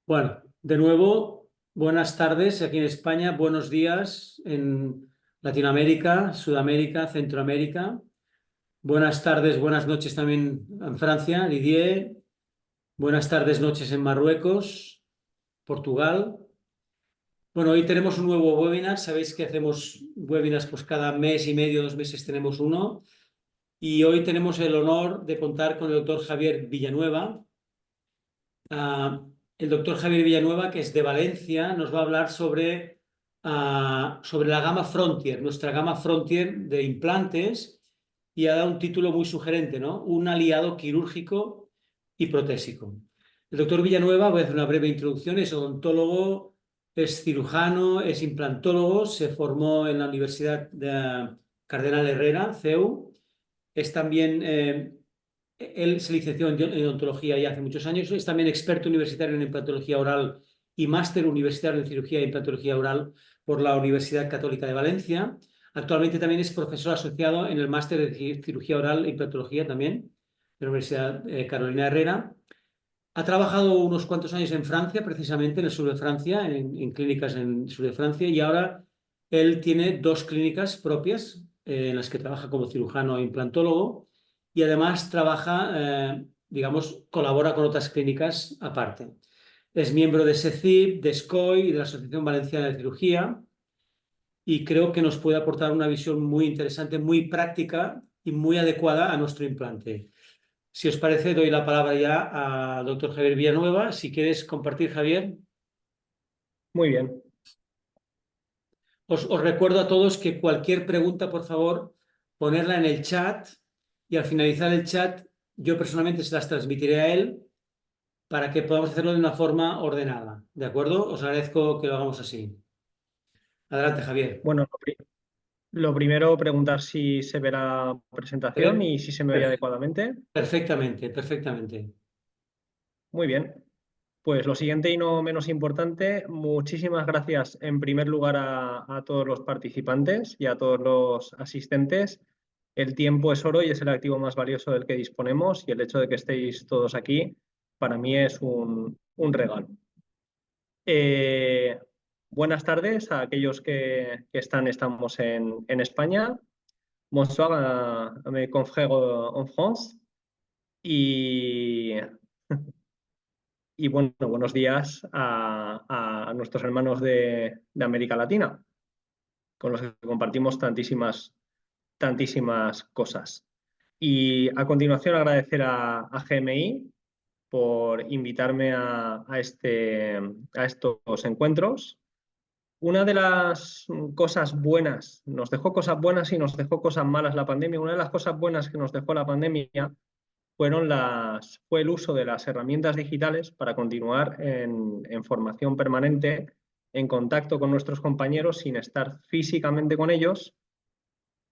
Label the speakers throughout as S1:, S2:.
S1: Bueno, de nuevo, buenas tardes aquí en España, buenos días en Latinoamérica, Sudamérica, Centroamérica. Buenas tardes, buenas noches también en Francia, Didier. Buenas tardes, noches en Marruecos, Portugal. Bueno, hoy tenemos un nuevo webinar. Sabéis que hacemos webinars pues cada mes y medio, 2 meses tenemos uno. Y hoy tenemos el honor de contar con el doctor Javier Villanueva. Ah, el doctor Javier Villanueva, que es de Valencia, nos va a hablar sobre la gama Frontier, nuestra gama Frontier de implantes, y ha dado un título muy sugerente, ¿no? Un aliado quirúrgico y protésico. El doctor Villanueva, voy a hacer una breve introducción, es odontólogo, es cirujano, es implantólogo, se formó en la Universidad de Cardenal Herrera, CEU, es también él se licenció en odontología ya hace muchos años, es también experto universitario en implantología oral y máster universitario en cirugía e implantología oral por la Universidad Católica de Valencia. Actualmente también es profesor asociado en el máster de cirugía oral e implantología también de la Universidad Carolina Herrera. Ha trabajado unos cuantos años en Francia, precisamente en el sur de Francia, en clínicas en el sur de Francia, y ahora él tiene dos clínicas propias en las que trabaja como cirujano e implantólogo y además trabaja, digamos, colabora con otras clínicas aparte. Es miembro de SECIP, de SCOI y de la Asociación Valenciana de Cirugía y creo que nos puede aportar una visión muy interesante, muy práctica y muy adecuada a nuestro implante. Si os parece, doy la palabra ya al doctor Javier Villanueva. Si quieres compartir, Javier.
S2: Muy bien,
S1: Os recuerdo a todos que cualquier pregunta, por favor, ponerla en el chat y al finalizar el chat, yo personalmente se las transmitiré a él para que podamos hacerlo de una forma ordenada. ¿De acuerdo? Os agradezco que lo hagamos así. Adelante, Javier.
S2: bueno, lo primero preguntar si se ve la presentación
S1: Per-
S2: y si se me oye
S1: per-
S2: adecuadamente.
S1: Perfectamente, perfectamente.
S2: Muy bien, pues lo siguiente y no menos importante, muchísimas gracias en primer lugar a todos los participantes y a todos los asistentes. El tiempo es oro y es el activo más valioso del que disponemos y el hecho de que estéis todos aquí para mí es un regalo. Eh, Buenas tardes a aquellos que estamos en España. Bonsoir a mes confrères en France y, y bueno, buenos días a nuestros hermanos de América Latina, con los que compartimos tantísimas cosas. Y a continuación agradecer a GMI por invitarme a estos encuentros. Una de las cosas buenas, nos dejó cosas buenas y nos dejó cosas malas la pandemia. Una de las cosas buenas que nos dejó la pandemia fue el uso de las herramientas digitales para continuar en formación permanente, en contacto con nuestros compañeros sin estar físicamente con ellos.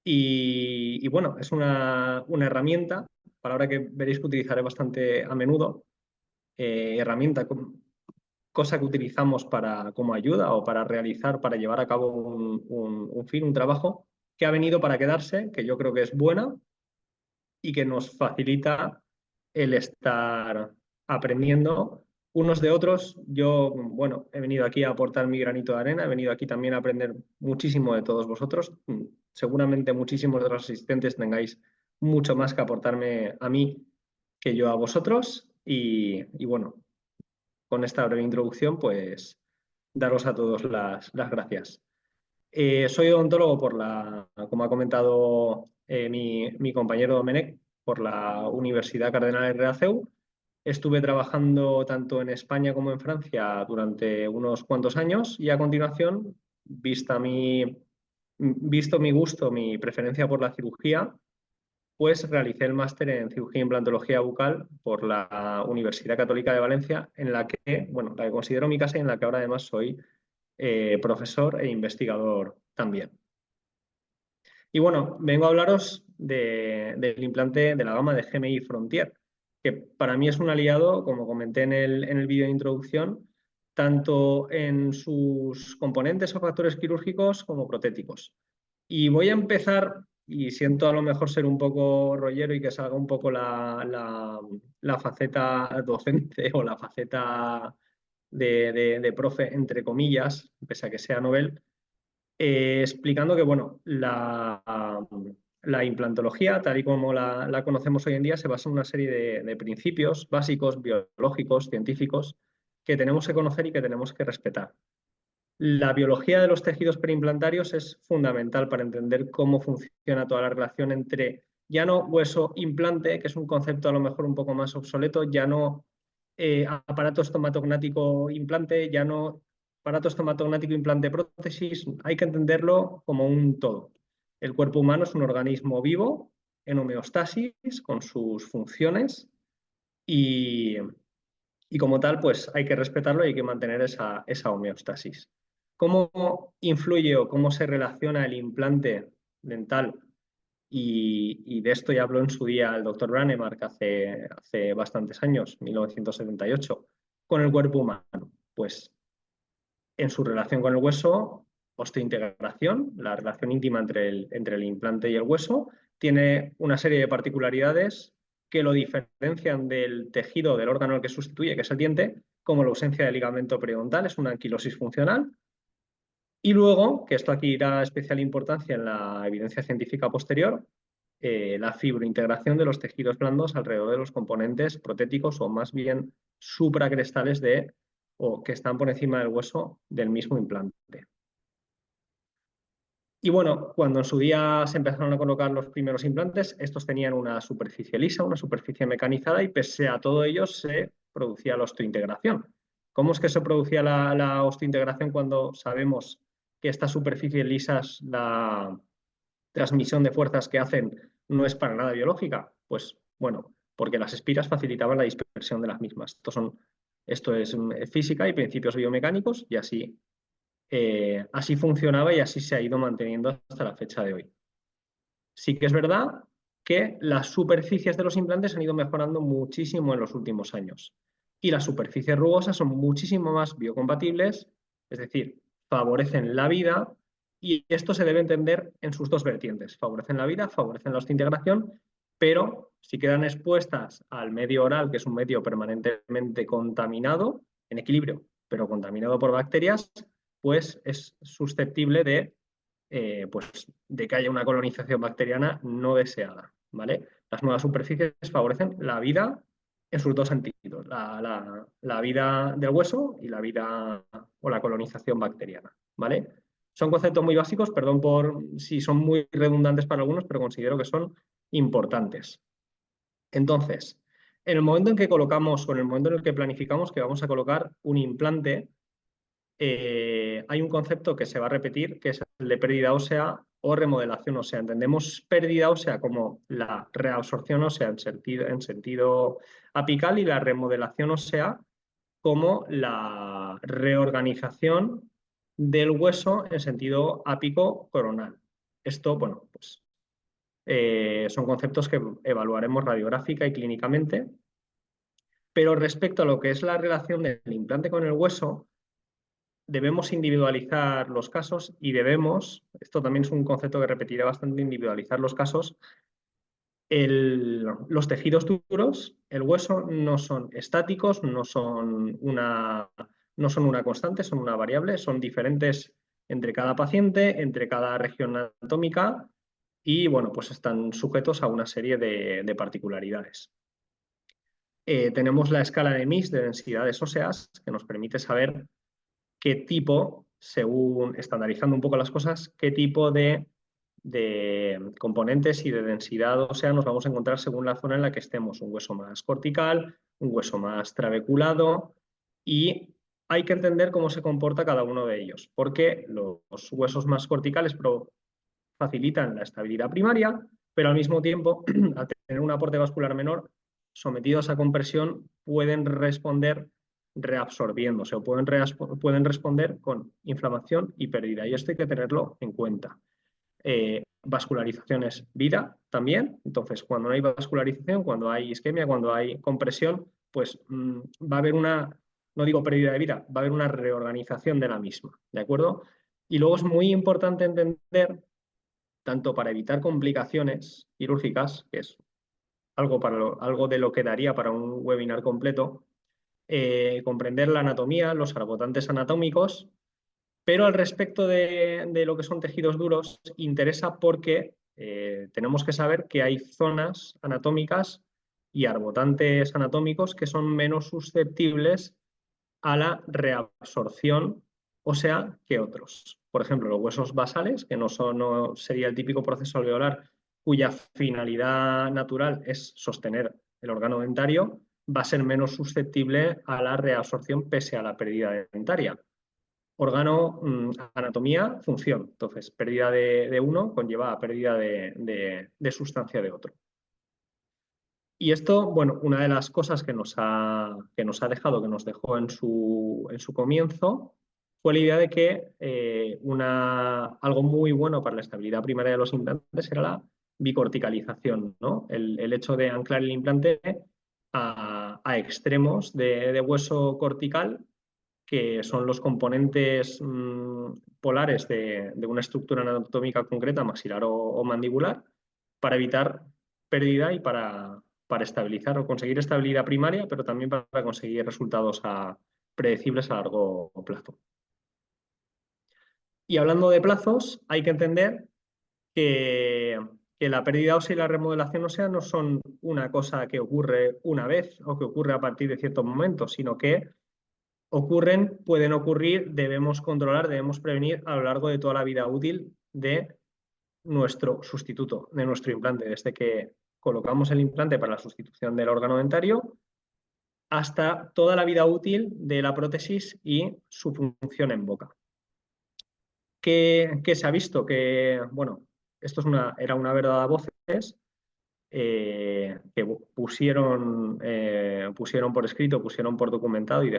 S2: Y bueno, es una herramienta, palabra que veréis que utilizaré bastante a menudo, herramienta, cosa que utilizamos como ayuda o para realizar, para llevar a cabo un fin, un trabajo que ha venido para quedarse, que yo creo que es buena y que nos facilita el estar aprendiendo unos de otros. Yo, bueno, he venido aquí a aportar mi granito de arena, he venido aquí también a aprender muchísimo de todos vosotros. Seguramente muchísimos de los asistentes tengáis mucho más que aportarme a mí que yo a vosotros. Y bueno, con esta breve introducción, pues daros a todos las gracias. Soy odontólogo como ha comentado mi compañero Domenech, por la Universidad Cardenal Herrera CEU. Estuve trabajando tanto en España como en Francia durante unos cuantos años y a continuación, visto mi gusto, mi preferencia por la cirugía, pues realicé el máster en cirugía e implantología bucal por la Universidad Católica de Valencia, en la que, bueno, la que considero mi casa y en la que ahora además soy profesor e investigador también. Y bueno, vengo a hablaros del implante de la gama de GMI Frontier, que para mí es un aliado, como comenté en el vídeo de introducción, tanto en sus componentes o factores quirúrgicos como protéticos. Y voy a empezar, y siento a lo mejor ser un poco rollero y que salga un poco la faceta docente o la faceta de profe, entre comillas, pese a que sea Nobel, explicando que, bueno, la implantología, tal y como la conocemos hoy en día, se basa en una serie de principios básicos, biológicos, científicos, que tenemos que conocer y que tenemos que respetar. La biología de los tejidos preimplantarios es fundamental para entender cómo funciona toda la relación entre, ya no hueso-implante, que es un concepto a lo mejor un poco más obsoleto, ya no aparato estomatognático implante, ya no aparato estomatognático implante prótesis, hay que entenderlo como un todo. El cuerpo humano es un organismo vivo, en homeostasis, con sus funciones y como tal, pues hay que respetarlo y hay que mantener esa homeostasis. ¿Cómo influye o cómo se relaciona el implante dental? Y de esto ya habló en su día el doctor Branemark hace bastantes años, 1978, con el cuerpo humano. Pues en su relación con el hueso, osteointegración, la relación íntima entre el implante y el hueso, tiene una serie de particularidades que lo diferencian del tejido del órgano al que sustituye, que es el diente, como la ausencia de ligamento periodontal, es una anquilosis funcional. Y luego, que esto aquí irá especial importancia en la evidencia científica posterior, la fibrointegración de los tejidos blandos alrededor de los componentes protéticos o más bien supracrestales o que están por encima del hueso del mismo implante. Y bueno, cuando en su día se empezaron a colocar los primeros implantes, estos tenían una superficie lisa, una superficie mecanizada y pese a todo ello se producía la osteointegración. ¿Cómo es que se producía la osteointegración cuando sabemos que estas superficies lisas, la transmisión de fuerzas que hacen no es para nada biológica? Pues bueno, porque las espiras facilitaban la dispersión de las mismas. Esto es física y principios biomecánicos y así funcionaba y así se ha ido manteniendo hasta la fecha de hoy. Sí que es verdad que las superficies de los implantes han ido mejorando muchísimo en los últimos años y las superficies rugosas son muchísimo más biocompatibles, es decir, favorecen la vida y esto se debe entender en sus dos vertientes. Favorecen la vida, favorecen la osteointegración, pero si quedan expuestas al medio oral, que es un medio permanentemente contaminado, en equilibrio, pero contaminado por bacterias, pues es susceptible de que haya una colonización bacteriana no deseada, ¿vale? Las nuevas superficies favorecen la vida en sus dos sentidos, la vida del hueso y la vida o la colonización bacteriana, ¿vale? Son conceptos muy básicos, perdón por si son muy redundantes para algunos, pero considero que son importantes. Entonces, en el momento en que colocamos o en el momento en el que planificamos que vamos a colocar un implante, hay un concepto que se va a repetir, que es el de pérdida ósea o remodelación ósea. Entendemos pérdida ósea como la reabsorción ósea en sentido apical y la remodelación ósea como la reorganización del hueso en sentido ápico coronal. Esto, bueno, pues son conceptos que evaluaremos radiográfica y clínicamente, pero respecto a lo que es la relación del implante con el hueso, debemos individualizar los casos y esto también es un concepto que repetiré bastante, individualizar los casos. Los tejidos duros, el hueso, no son estáticos, no son una constante, son una variable, son diferentes entre cada paciente, entre cada región anatómica y, bueno, pues están sujetos a una serie de particularidades. Tenemos la escala de MIS de densidades óseas que nos permite saber qué tipo, según estandarizando un poco las cosas, qué tipo de componentes y de densidad ósea nos vamos a encontrar según la zona en la que estemos. Un hueso más cortical, un hueso más trabeculado y hay que entender cómo se comporta cada uno de ellos, porque los huesos más corticales facilitan la estabilidad primaria, pero al mismo tiempo, al tener un aporte vascular menor, sometidos a compresión, pueden responder reabsorbiéndose o pueden responder con inflamación y pérdida. Y esto hay que tenerlo en cuenta. Vascularización es vida también. Entonces, cuando no hay vascularización, cuando hay isquemia, cuando hay compresión, pues va a haber no digo pérdida de vida, va a haber una reorganización de la misma. ¿De acuerdo? Y luego es muy importante entender, tanto para evitar complicaciones quirúrgicas, que es algo de lo que daría para un webinar completo, comprender la anatomía, los arbotantes anatómicos, pero al respecto de lo que son tejidos duros, interesa porque tenemos que saber que hay zonas anatómicas y arbotantes anatómicos que son menos susceptibles a la reabsorción ósea que otros. Por ejemplo, los huesos basales, que no sería el típico proceso alveolar cuya finalidad natural es sostener el órgano dentario, va a ser menos susceptible a la reabsorción pese a la pérdida dentaria. Órgano, anatomía, función. Entonces, pérdida de uno conlleva a pérdida de sustancia de otro. Y esto, bueno, una de las cosas que nos dejó en su comienzo, fue la idea de que algo muy bueno para la estabilidad primaria de los implantes era la bicorticalización, ¿no? El hecho de anclar el implante a extremos de hueso cortical, que son los componentes polares de una estructura anatómica concreta, maxilar o mandibular, para evitar pérdida y para estabilizar o conseguir estabilidad primaria, pero también para conseguir resultados predecibles a largo plazo. Y hablando de plazos, hay que entender que la pérdida ósea y la remodelación ósea no son una cosa que ocurre una vez o que ocurre a partir de ciertos momentos, sino que pueden ocurrir, debemos controlar, debemos prevenir a lo largo de toda la vida útil de nuestro sustituto, de nuestro implante, desde que colocamos el implante para la sustitución del órgano dentario hasta toda la vida útil de la prótesis y su función en boca. ¿Qué se ha visto? Que, bueno, esto era una verdad a voces, que pusieron por escrito, pusieron por documentado y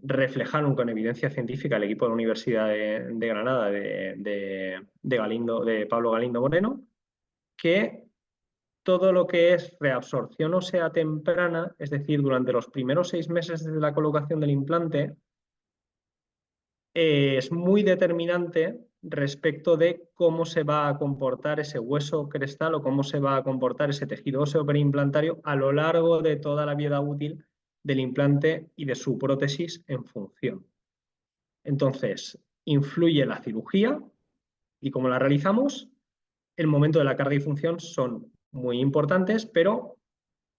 S2: reflejaron con evidencia científica el equipo de la Universidad de Granada de Pablo Galindo Moreno, que todo lo que es reabsorción ósea temprana, es decir, durante los primeros 6 meses desde la colocación del implante, es muy determinante respecto de cómo se va a comportar ese hueso crestal o cómo se va a comportar ese tejido óseo periimplantario a lo largo de toda la vida útil del implante y de su prótesis en función. Entonces, influye la cirugía y cómo la realizamos. El momento de la carga y función son muy importantes, pero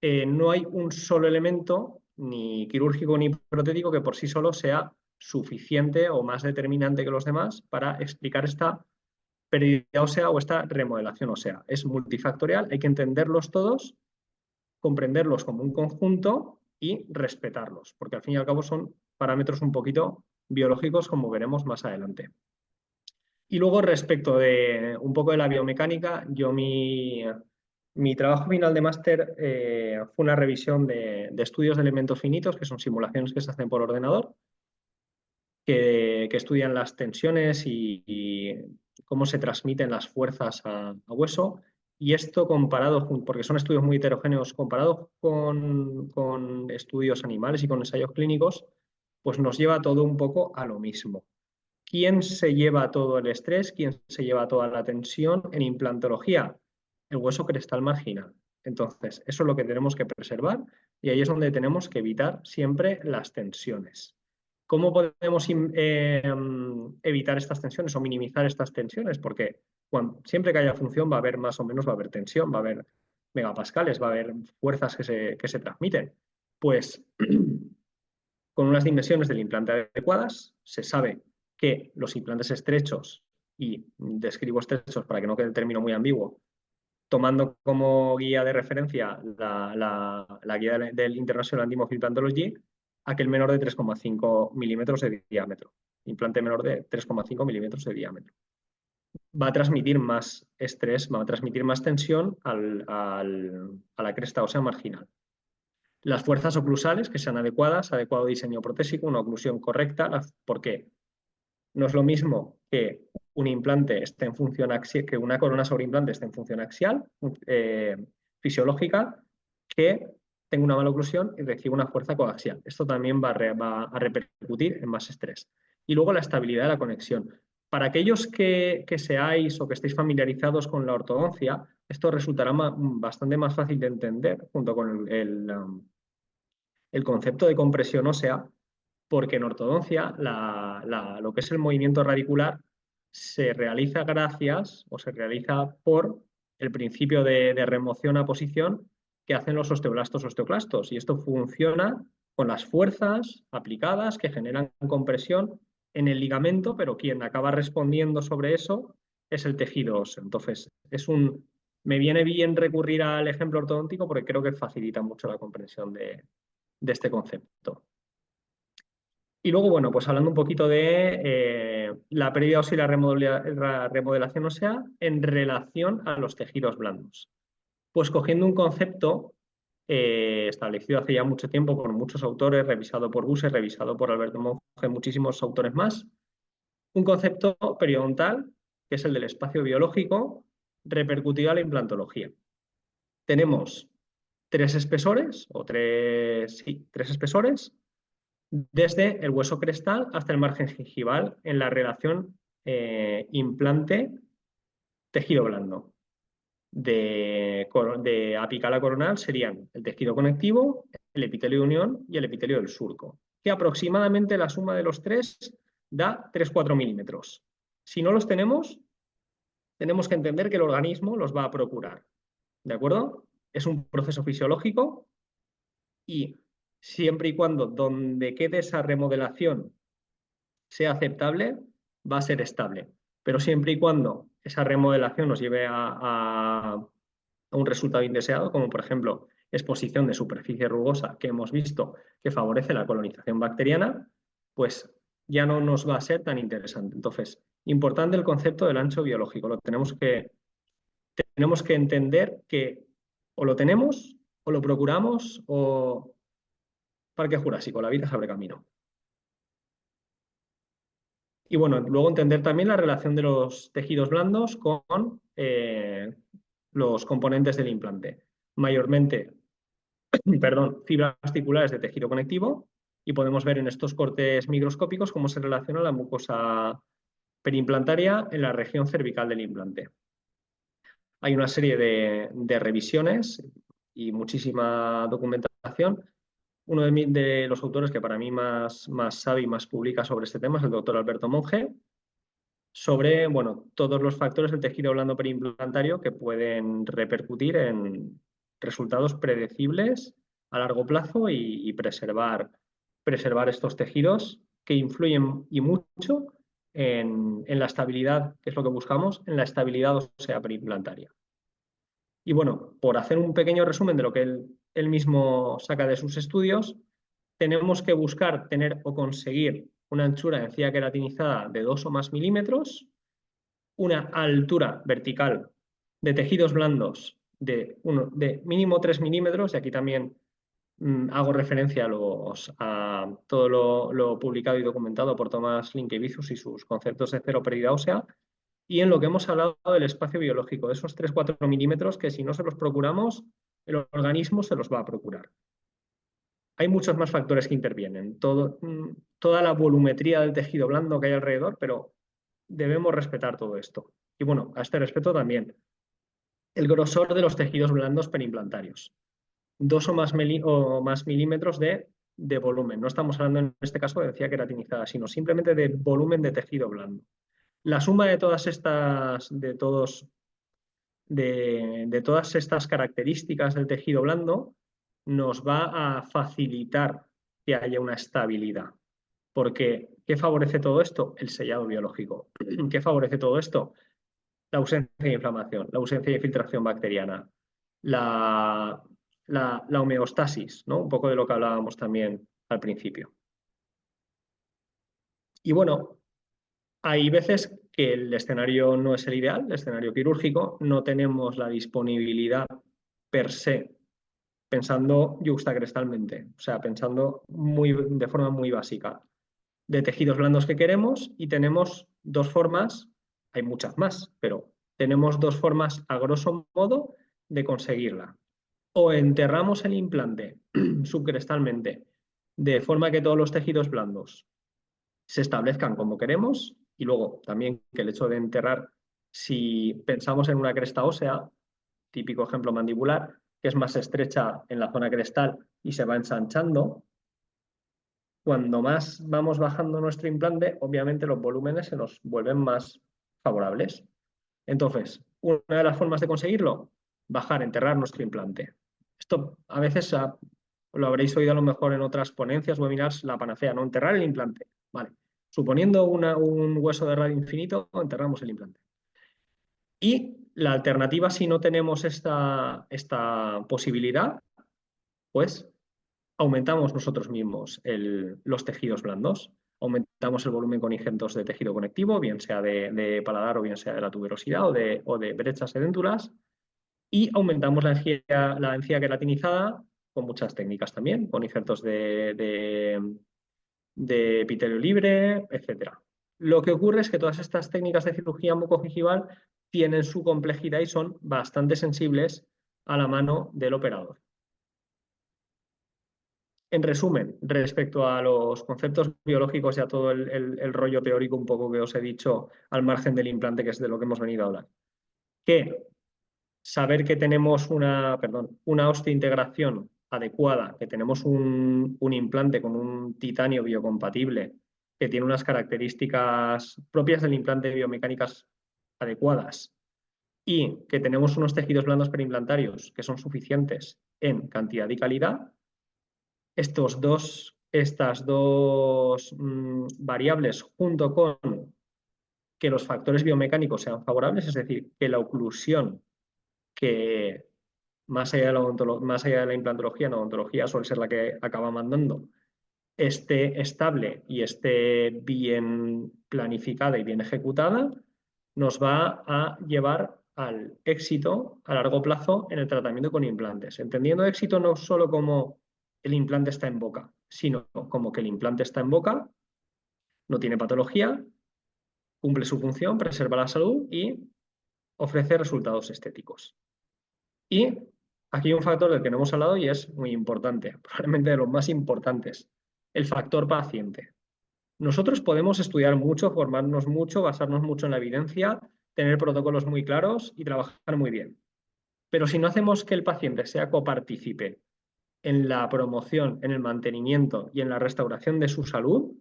S2: no hay un solo elemento, ni quirúrgico ni protético, que por sí solo sea suficiente o más determinante que los demás para explicar esta pérdida ósea o esta remodelación ósea. Es multifactorial, hay que entenderlos todos, comprenderlos como un conjunto y respetarlos, porque al fin y al cabo son parámetros un poquito biológicos, como veremos más adelante. Y luego, respecto de un poco de la biomecánica, mi trabajo final de máster fue una revisión de estudios de elementos finitos, que son simulaciones que se hacen por ordenador, que estudian las tensiones y cómo se transmiten las fuerzas a hueso. Y esto comparado, porque son estudios muy heterogéneos, comparado con estudios animales y con ensayos clínicos, pues nos lleva todo un poco a lo mismo. ¿Quién se lleva todo el estrés? ¿Quién se lleva toda la tensión en implantología? El hueso crestal marginal. Entonces, eso es lo que tenemos que preservar y ahí es donde tenemos que evitar siempre las tensiones. ¿Cómo podemos evitar estas tensiones o minimizar estas tensiones? Porque siempre que haya función va a haber más o menos, va a haber tensión, va a haber megapascales, va a haber fuerzas que se transmiten. Pues con unas dimensiones del implante adecuadas, se sabe que los implantes estrechos, y describo estrechos para que no quede el término muy ambiguo, tomando como guía de referencia la guía del International Anatomy of Implantology, aquel menor de 3,5 milímetros de diámetro. Implante menor de 3,5 milímetros de diámetro. Va a transmitir más estrés, va a transmitir más tensión a la cresta ósea marginal. Las fuerzas oclusales que sean adecuadas, adecuado diseño protésico, una oclusión correcta, porque no es lo mismo que un implante esté en función axial, que una corona sobre implante esté en función axial, fisiológica, que tenga una mala oclusión y reciba una fuerza coaxial. Esto también va a repercutir en más estrés. Y luego la estabilidad de la conexión. Para aquellos que seáis o que estéis familiarizados con la ortodoncia, esto resultará bastante más fácil de entender junto con el concepto de compresión ósea, porque en ortodoncia lo que es el movimiento radicular se realiza gracias o se realiza por el principio de remoción a posición que hacen los osteoblastos osteoclastos. Y esto funciona con las fuerzas aplicadas que generan compresión en el ligamento, pero quien acaba respondiendo sobre eso es el tejido óseo. Entonces, me viene bien recurrir al ejemplo ortodóntico porque creo que facilita mucho la comprensión de este concepto. Y luego, bueno, pues hablando un poquito de la pérdida ósea y la remodelación ósea en relación a los tejidos blandos. Pues cogiendo un concepto establecido hace ya mucho tiempo por muchos autores, revisado por Busse, revisado por Alberto Monge, muchísimos autores más, un concepto periodontal, que es el del espacio biológico, repercutido a la implantología. Tenemos tres espesores, tres espesores, desde el hueso crestal hasta el margen gingival en la relación implante-tejido blando. De apical a coronal serían el tejido conectivo, el epitelio de unión y el epitelio del surco, que aproximadamente la suma de los tres da 3-4 milímetros. Si no los tenemos que entender que el organismo los va a procurar. ¿De acuerdo? Es un proceso fisiológico y siempre y cuando donde quede esa remodelación sea aceptable, va a ser estable. Pero siempre y cuando esa remodelación nos lleve a un resultado indeseado, como por ejemplo exposición de superficie rugosa que hemos visto que favorece la colonización bacteriana, pues ya no nos va a ser tan interesante. Entonces, importante el concepto del ancho biológico. Tenemos que entender que o lo tenemos, o lo procuramos, o Parque Jurásico, la vida se abre camino. Y bueno, luego entender también la relación de los tejidos blandos con los componentes del implante. Mayormente, fibras articulares de tejido conectivo, y podemos ver en estos cortes microscópicos cómo se relaciona la mucosa perimplantaria en la región cervical del implante. Hay una serie de revisiones y muchísima documentación. Uno de los autores que para mí más sabe y más publica sobre este tema es el doctor Alberto Monge, sobre todos los factores del tejido blando perimplantario que pueden repercutir en resultados predecibles a largo plazo y preservar estos tejidos que influyen y mucho en la estabilidad, que es lo que buscamos, en la estabilidad ósea perimplantaria. Y bueno, por hacer un pequeño resumen de lo que él mismo saca de sus estudios, tenemos que buscar tener o conseguir una anchura de encía queratinizada de 2 o más milímetros, una altura vertical de tejidos blandos de mínimo 3 milímetros, y aquí también hago referencia a todo lo publicado y documentado por Tomás Linkevicius y sus conceptos de cero pérdida ósea, y en lo que hemos hablado del espacio biológico, de esos 3-4 milímetros que si no se los procuramos, el organismo se los va a procurar. Hay muchos más factores que intervienen, toda la volumetría del tejido blando que hay alrededor, pero debemos respetar todo esto. Y bueno, a este respecto también, el grosor de los tejidos blandos perimplantarios. 2 o más milímetros de volumen. No estamos hablando en este caso de encía queratinizada, sino simplemente de volumen de tejido blando. La suma de todas estas características del tejido blando nos va a facilitar que haya una estabilidad. Porque, ¿qué favorece todo esto? El sellado biológico. ¿Qué favorece todo esto? La ausencia de inflamación, la ausencia de filtración bacteriana, la homeostasis, ¿no? Un poco de lo que hablábamos también al principio. Y bueno, hay veces que el escenario no es el ideal, el escenario quirúrgico, no tenemos la disponibilidad per se, pensando yuxtacrestalmente, o sea, pensando de forma muy básica, de tejidos blandos que queremos, y tenemos dos formas, hay muchas más, pero tenemos dos formas a grosso modo de conseguirla. O enterramos el implante subcrestalmente de forma que todos los tejidos blandos se establezcan como queremos Y luego también que el hecho de enterrar, si pensamos en una cresta ósea, típico ejemplo mandibular, que es más estrecha en la zona crestal y se va ensanchando, cuando más vamos bajando nuestro implante, obviamente los volúmenes se nos vuelven más favorables. Entonces, una de las formas de conseguirlo, bajar, enterrar nuestro implante. Esto a veces lo habréis oído a lo mejor en otras ponencias, webinars, la panacea, ¿no? Enterrar el implante. Vale. Suponiendo un hueso de radio infinito, enterramos el implante. Y la alternativa, si no tenemos esta posibilidad, pues aumentamos nosotros mismos los tejidos blandos, aumentamos el volumen con injertos de tejido conectivo, bien sea de paladar o bien sea de la tuberosidad o de brechas edéntulas, y aumentamos la encía queratinizada con muchas técnicas también, con injertos de epitelio libre, etc. Lo que ocurre es que todas estas técnicas de cirugía mucogingival tienen su complejidad y son bastante sensibles a la mano del operador. En resumen, respecto a los conceptos biológicos y a todo el rollo teórico un poco que os he dicho al margen del implante, que es de lo que hemos venido a hablar, que saber que tenemos una osteointegración adecuada, que tenemos un implante con un titanio biocompatible, que tiene unas características propias del implante biomecánicas adecuadas y que tenemos unos tejidos blandos perimplantarios que son suficientes en cantidad y calidad, estas dos variables junto con que los factores biomecánicos sean favorables, es decir, que la oclusión, que más allá de la implantología, la odontología suele ser la que acaba mandando, esté estable y esté bien planificada y bien ejecutada, nos va a llevar al éxito a largo plazo en el tratamiento con implantes. Entendiendo éxito no solo como el implante está en boca, sino como que el implante está en boca, no tiene patología, cumple su función, preserva la salud y ofrece resultados estéticos. Y aquí hay un factor del que no hemos hablado y es muy importante, probablemente de los más importantes, el factor paciente. Nosotros podemos estudiar mucho, formarnos mucho, basarnos mucho en la evidencia, tener protocolos muy claros y trabajar muy bien. Pero si no hacemos que el paciente sea copartícipe en la promoción, en el mantenimiento y en la restauración de su salud,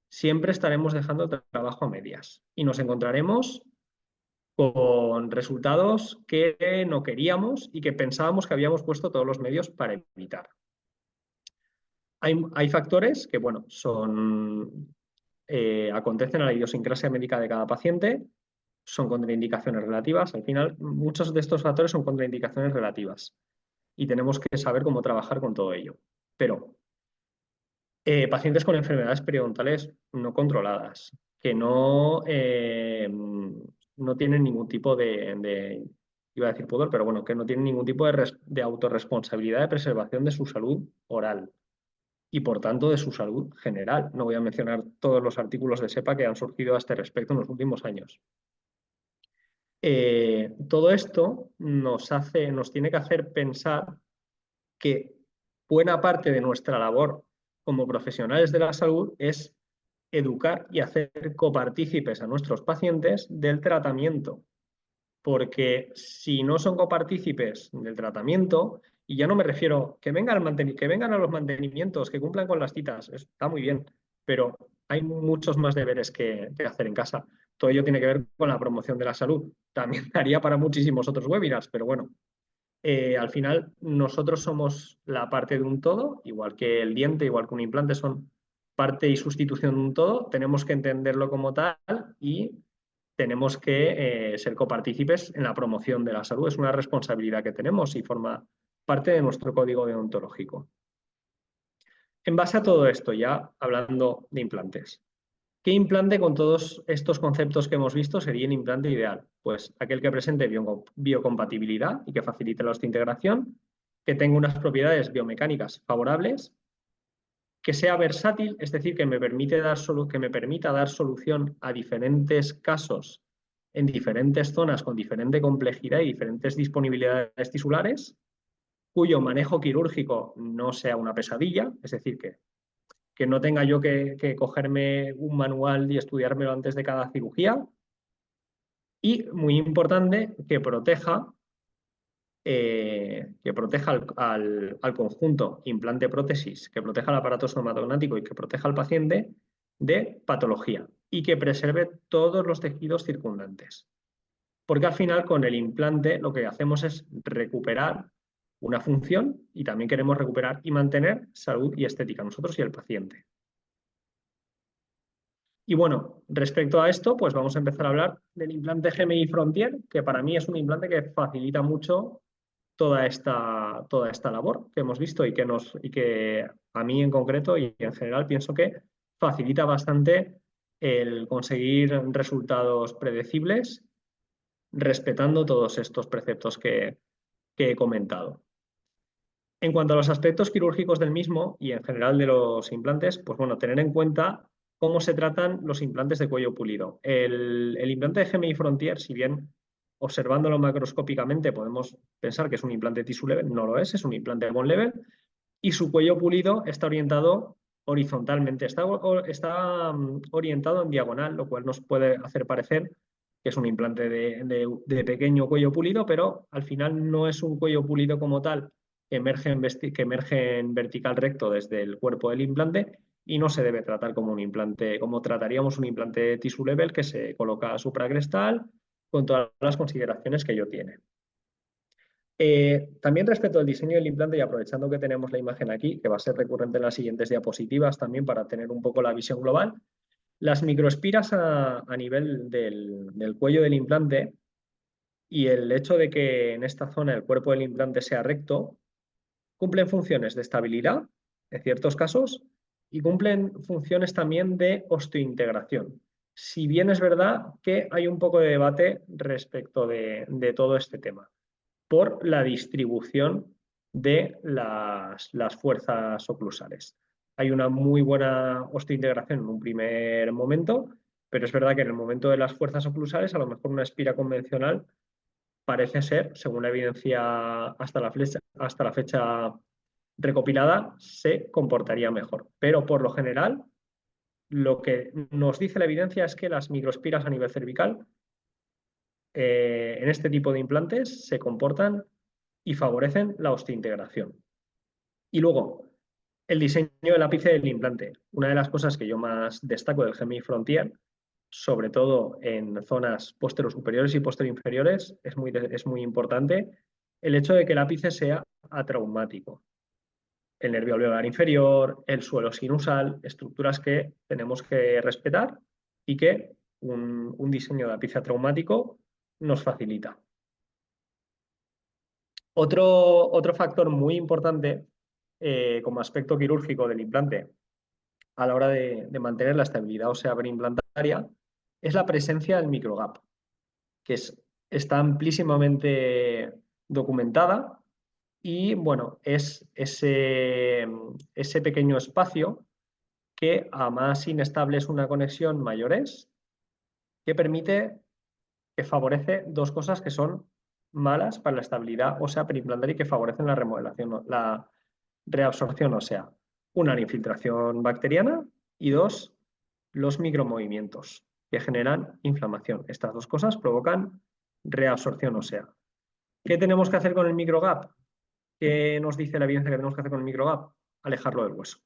S2: siempre estaremos dejando el trabajo a medias y nos encontraremos con resultados que no queríamos y que pensábamos que habíamos puesto todos los medios para evitar. Hay factores que, bueno, acontecen a la idiosincrasia médica de cada paciente, son contraindicaciones relativas. Al final, muchos de estos factores son contraindicaciones relativas y tenemos que saber cómo trabajar con todo ello. Pero pacientes con enfermedades periodontales no controladas, que no tienen ningún tipo iba a decir pudor, pero bueno, que no tienen ningún tipo de autorresponsabilidad de preservación de su salud oral y por tanto de su salud general. No voy a mencionar todos los artículos de SEPA que han surgido a este respecto en los últimos años. Todo esto nos tiene que hacer pensar que buena parte de nuestra labor como profesionales de la salud es educar y hacer copartícipes a nuestros pacientes del tratamiento. Porque si no son copartícipes del tratamiento, y ya no me refiero que vengan a los mantenimientos, que cumplan con las citas, está muy bien, pero hay muchos más deberes que hacer en casa. Todo ello tiene que ver con la promoción de la salud. También daría para muchísimos otros webinars, pero bueno, al final nosotros somos la parte de un todo, igual que el diente, igual que un implante son parte y sustitución de un todo, tenemos que entenderlo como tal y tenemos que ser copartícipes en la promoción de la salud. Es una responsabilidad que tenemos y forma parte de nuestro código deontológico. En base a todo esto, ya hablando de implantes, ¿qué implante con todos estos conceptos que hemos visto sería el implante ideal? Pues aquel que presente biocompatibilidad y que facilite la osteointegración, que tenga unas propiedades biomecánicas favorables, que sea versátil, es decir, que me permita dar solución a diferentes casos en diferentes zonas con diferente complejidad y diferentes disponibilidades tisulares, cuyo manejo quirúrgico no sea una pesadilla, es decir, que que no tenga yo que cogerme un manual y estudiármelo antes de cada cirugía. Y muy importante, que proteja al conjunto implante-prótesis, que proteja al aparato somatognático y que proteja al paciente de patología y que preserve todos los tejidos circundantes. Porque al final con el implante lo que hacemos es recuperar una función y también queremos recuperar y mantener salud y estética nosotros y el paciente. Y bueno, respecto a esto, pues vamos a empezar a hablar del implante GMI Frontier, que para mí es un implante que facilita mucho toda esta labor que hemos visto y que a mí en concreto y en general pienso que facilita bastante el conseguir resultados predecibles respetando todos estos preceptos que he comentado. En cuanto a los aspectos quirúrgicos del mismo y en general de los implantes, pues bueno, tener en cuenta cómo se tratan los implantes de cuello pulido. El implante de GMI Frontier, si bien observándolo macroscópicamente podemos pensar que es un implante tissue level, no lo es un implante bone level, y su cuello pulido está orientado horizontalmente, está orientado en diagonal, lo cual nos puede hacer parecer que es un implante de pequeño cuello pulido, pero al final no es un cuello pulido como tal que emerge en vertical recto desde el cuerpo del implante y no se debe tratar como un implante, como trataríamos un implante tissue level que se coloca supracrestal con todas las consideraciones que ello tiene. También respecto al diseño del implante y aprovechando que tenemos la imagen aquí, que va a ser recurrente en las siguientes diapositivas también para tener un poco la visión global, las microespiras a nivel del cuello del implante y el hecho de que en esta zona el cuerpo del implante sea recto, cumplen funciones de estabilidad en ciertos casos y cumplen funciones también de osteointegración. Si bien es verdad que hay un poco de debate respecto de todo este tema por la distribución de las fuerzas oclusales. Hay una muy buena osteointegración en un primer momento, pero es verdad que en el momento de las fuerzas oclusales, a lo mejor una espira convencional parece ser, según la evidencia hasta la fecha recopilada, se comportaría mejor. Pero por lo general, lo que nos dice la evidencia es que las microespiras a nivel cervical en este tipo de implantes se comportan y favorecen la osteointegración. Y luego, el diseño del ápice del implante. Una de las cosas que yo más destaco del GMI Frontier, sobre todo en zonas posterior-superiores y posterior-inferiores, es muy importante el hecho de que el ápice sea atraumático. El nervio alveolar inferior, el suelo sinusal, estructuras que tenemos que respetar y que un diseño de ápice atraumático nos facilita. Otro factor muy importante como aspecto quirúrgico del implante a la hora de mantener la estabilidad ósea periimplantaria es la presencia del microgap, que está amplísimamente documentada y bueno, es ese pequeño espacio que a más inestable es una conexión mayores, que permite, que favorece dos cosas que son malas para la estabilidad ósea periimplantaria y que favorecen la remodelación, la reabsorción ósea. Una, la infiltración bacteriana y dos, los micromovimientos que generan inflamación. Estas dos cosas provocan reabsorción ósea. ¿Qué tenemos que hacer con el microgap? ¿Qué nos dice la evidencia que tenemos que hacer con el microgap? Alejarlo del hueso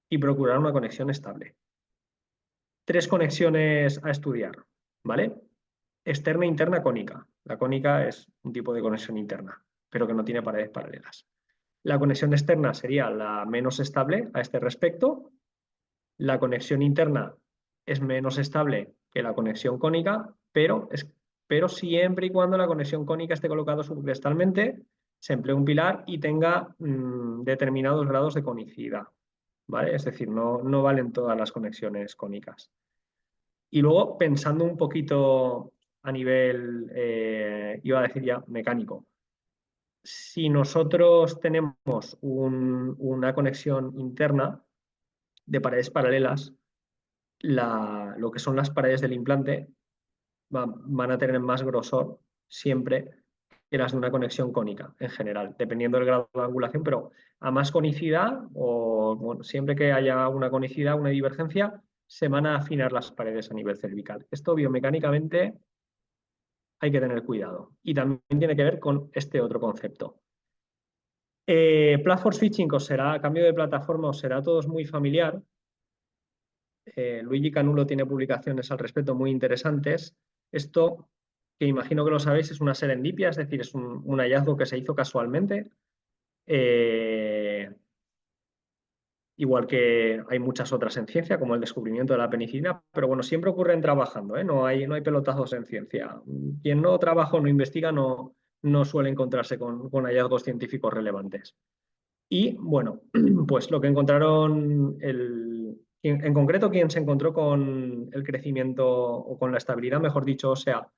S2: y procurar una conexión estable. 3 conexiones a estudiar, ¿vale? Externa, interna, cónica. La cónica es un tipo de conexión interna, pero que no tiene paredes paralelas. La conexión externa sería la menos estable a este respecto. La conexión interna es menos estable que la conexión cónica, pero siempre y cuando la conexión cónica esté colocada subcrestalmente, se emplee un pilar y tenga determinados grados de conicidad, ¿vale? Es decir, no valen todas las conexiones cónicas. Y luego, pensando un poquito a nivel, iba a decir ya, mecánico, si nosotros tenemos una conexión interna de paredes paralelas, lo que son las paredes del implante van a tener más grosor siempre que las de una conexión cónica en general, dependiendo del grado de angulación, pero a más conicidad o bueno, siempre que haya una conicidad, una divergencia, se van a afinar las paredes a nivel cervical. Esto biomecánicamente hay que tener cuidado y también tiene que ver con este otro concepto. Platform switching os será, cambio de plataforma, os será a todos muy familiar. Luigi Canulo tiene publicaciones al respecto muy interesantes. Esto, que imagino que lo sabéis, es una serendipia, es decir, es un hallazgo que se hizo casualmente. Igual que hay muchas otras en ciencia, como el descubrimiento de la penicilina, pero bueno, siempre ocurren trabajando, ¿eh? No hay pelotazos en ciencia. Quien no trabaja o no investiga no suele encontrarse con hallazgos científicos relevantes. Y bueno, pues lo que encontraron, en concreto, quien se encontró con el crecimiento o con la estabilidad, mejor dicho, o sea,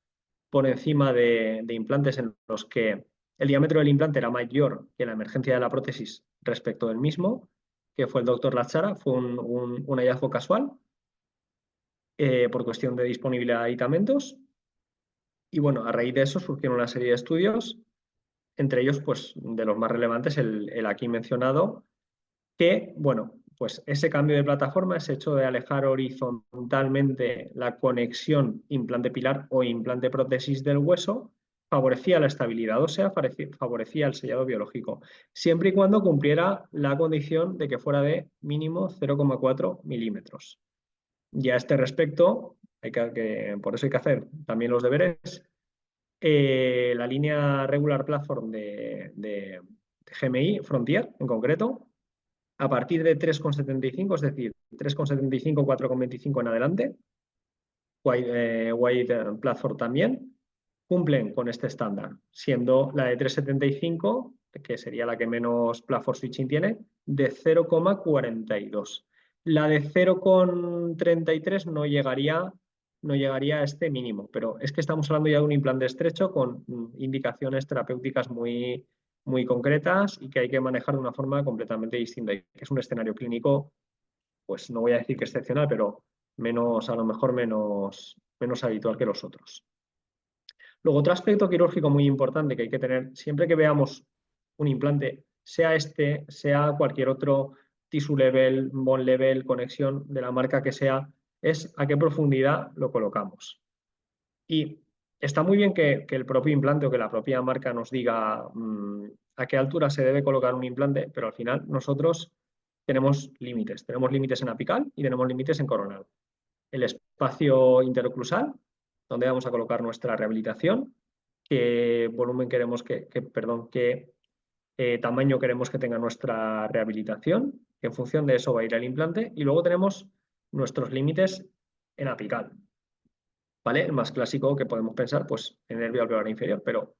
S2: por encima de implantes en los que el diámetro del implante era mayor que la emergencia de la prótesis respecto del mismo, que fue el doctor Lachara, fue un hallazgo casual por cuestión de disponibilidad de aditamentos. Y bueno, a raíz de eso surgieron una serie de estudios, entre ellos, pues, de los más relevantes, el aquí mencionado, que, bueno, pues ese cambio de plataforma, ese hecho de alejar horizontalmente la conexión implante pilar o implante prótesis del hueso, favorecía la estabilidad ósea, favorecía el sellado biológico, siempre y cuando cumpliera la condición de que fuera de mínimo 0,4 milímetros. Y a este respecto, por eso hay que hacer también los deberes. La línea Regular Platform de GMI, Frontier en concreto, a partir de 3,75, es decir, 3,75, 4,25 en adelante, Wide Platform también, cumplen con este estándar, siendo la de 3,75, que sería la que menos platform switching tiene, de 0,42. La de 0,33 no llegaría a este mínimo, pero es que estamos hablando ya de un implante estrecho con indicaciones terapéuticas muy, muy concretas y que hay que manejar de una forma completamente distinta, y que es un escenario clínico, pues no voy a decir que excepcional, pero a lo mejor menos habitual que los otros. Luego, otro aspecto quirúrgico muy importante que hay que tener siempre que veamos un implante, sea este, sea cualquier otro tissue level, bone level, conexión de la marca que sea, es a qué profundidad lo colocamos. Y está muy bien que el propio implante o que la propia marca nos diga a qué altura se debe colocar un implante, pero al final nosotros tenemos límites. Tenemos límites en apical y tenemos límites en coronal. El espacio interoclusal, donde vamos a colocar nuestra rehabilitación, qué volumen queremos qué tamaño queremos que tenga nuestra rehabilitación, que en función de eso va a ir el implante, y luego tenemos nuestros límites en apical, ¿vale? El más clásico que podemos pensar, pues, en el nervio alveolar inferior, pero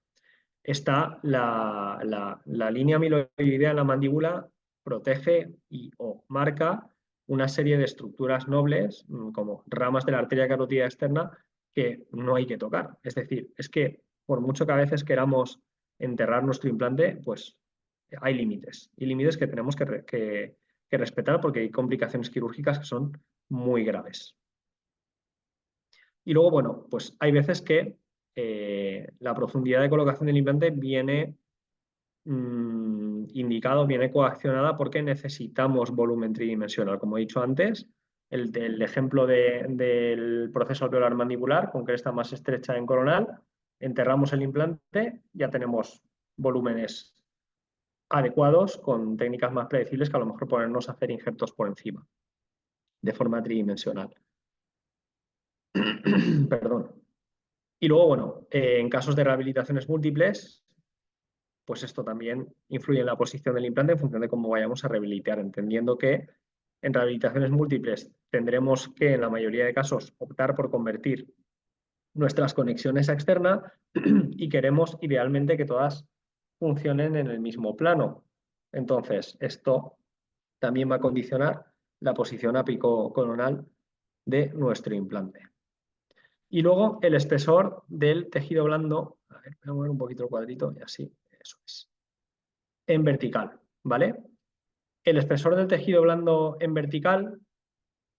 S2: está la línea amiloidea en la mandíbula, protege o marca una serie de estructuras nobles, como ramas de la arteria carótida externa, que no hay que tocar. Es decir, es que por mucho que a veces queramos enterrar nuestro implante, pues hay límites. Y límites que tenemos que respetar porque hay complicaciones quirúrgicas que son muy graves. Y luego, bueno, pues hay veces que la profundidad de colocación del implante viene indicado, viene coaccionada porque necesitamos volumen tridimensional. Como he dicho antes, el ejemplo del proceso alveolar mandibular con cresta más estrecha en coronal, enterramos el implante, ya tenemos volúmenes adecuados con técnicas más predecibles que a lo mejor ponernos a hacer injertos por encima de forma tridimensional. Perdón. Y luego, bueno, en casos de rehabilitaciones múltiples, pues esto también influye en la posición del implante en función de cómo vayamos a rehabilitar, entendiendo que en rehabilitaciones múltiples tendremos que, en la mayoría de casos, optar por convertir nuestras conexiones a externa y queremos idealmente que todas funcionen en el mismo plano. Entonces, esto también va a condicionar la posición apicocoronal de nuestro implante. Y luego el espesor del tejido blando, a ver, voy a mover un poquito el cuadrito y así, eso es, en vertical, ¿vale? El espesor del tejido blando en vertical,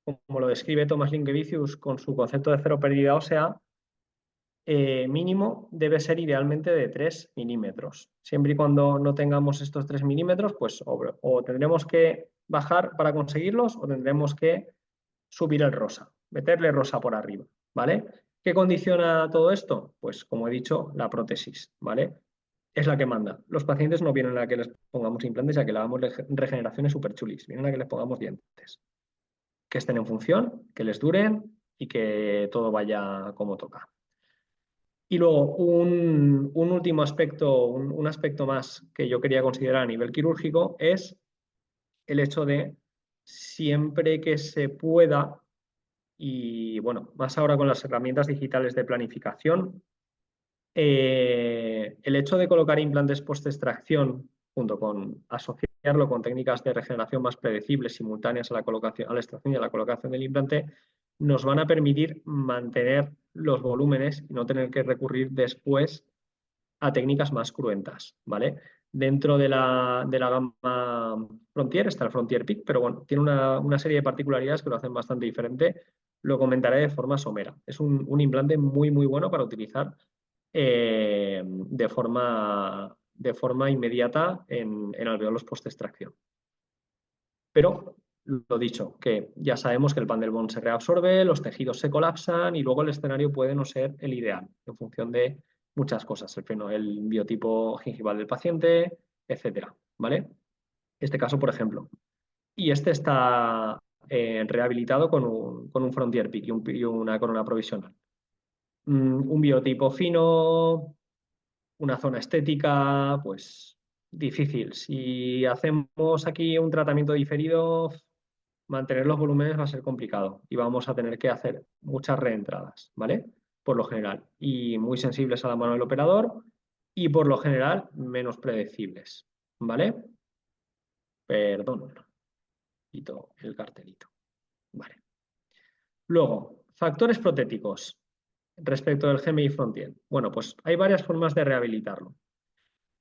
S2: como lo describe Thomas Linkevicius con su concepto de cero pérdida ósea, mínimo debe ser idealmente de 3 milímetros. Siempre y cuando no tengamos estos 3 milímetros, pues o tendremos que bajar para conseguirlos o tendremos que subir el rosa, meterle rosa por arriba, ¿vale? ¿Qué condiciona todo esto? Pues como he dicho, la prótesis, ¿vale? Es la que manda. Los pacientes no vienen a que les pongamos implantes y a que le hagamos regeneraciones súper chulis, vienen a que les pongamos dientes, que estén en función, que les duren y que todo vaya como toca. Y luego un último aspecto, un aspecto más que yo quería considerar a nivel quirúrgico es el hecho de siempre que se pueda, y bueno, más ahora con las herramientas digitales de planificación, el hecho de colocar implantes post-extracción junto con asociarlo con técnicas de regeneración más predecibles simultáneas a la colocación, a la extracción y a la colocación del implante, nos van a permitir mantener los volúmenes y no tener que recurrir después a técnicas más cruentas, ¿vale? Dentro de la gama Frontier está el Frontier Peak, pero bueno, tiene una serie de particularidades que lo hacen bastante diferente. Lo comentaré de forma somera. Es un implante muy, muy bueno para utilizar de forma inmediata en alveolos post-extracción. Pero lo dicho, que ya sabemos que el Pandelbón se reabsorbe, los tejidos se colapsan y luego el escenario puede no ser el ideal en función de muchas cosas, el biotipo gingival del paciente, etcétera, ¿vale? Este caso, por ejemplo. Y este está rehabilitado con un Frontier Peak y una corona provisional. Un biotipo fino, una zona estética, pues difícil. Si hacemos aquí un tratamiento diferido, mantener los volúmenes va a ser complicado y vamos a tener que hacer muchas reentradas, ¿vale? Por lo general. Y muy sensibles a la mano del operador y por lo general menos predecibles, ¿vale? Perdón, quito el cartelito. Vale. Luego, factores protéticos respecto del GMI Frontier. Bueno, pues hay varias formas de rehabilitarlo.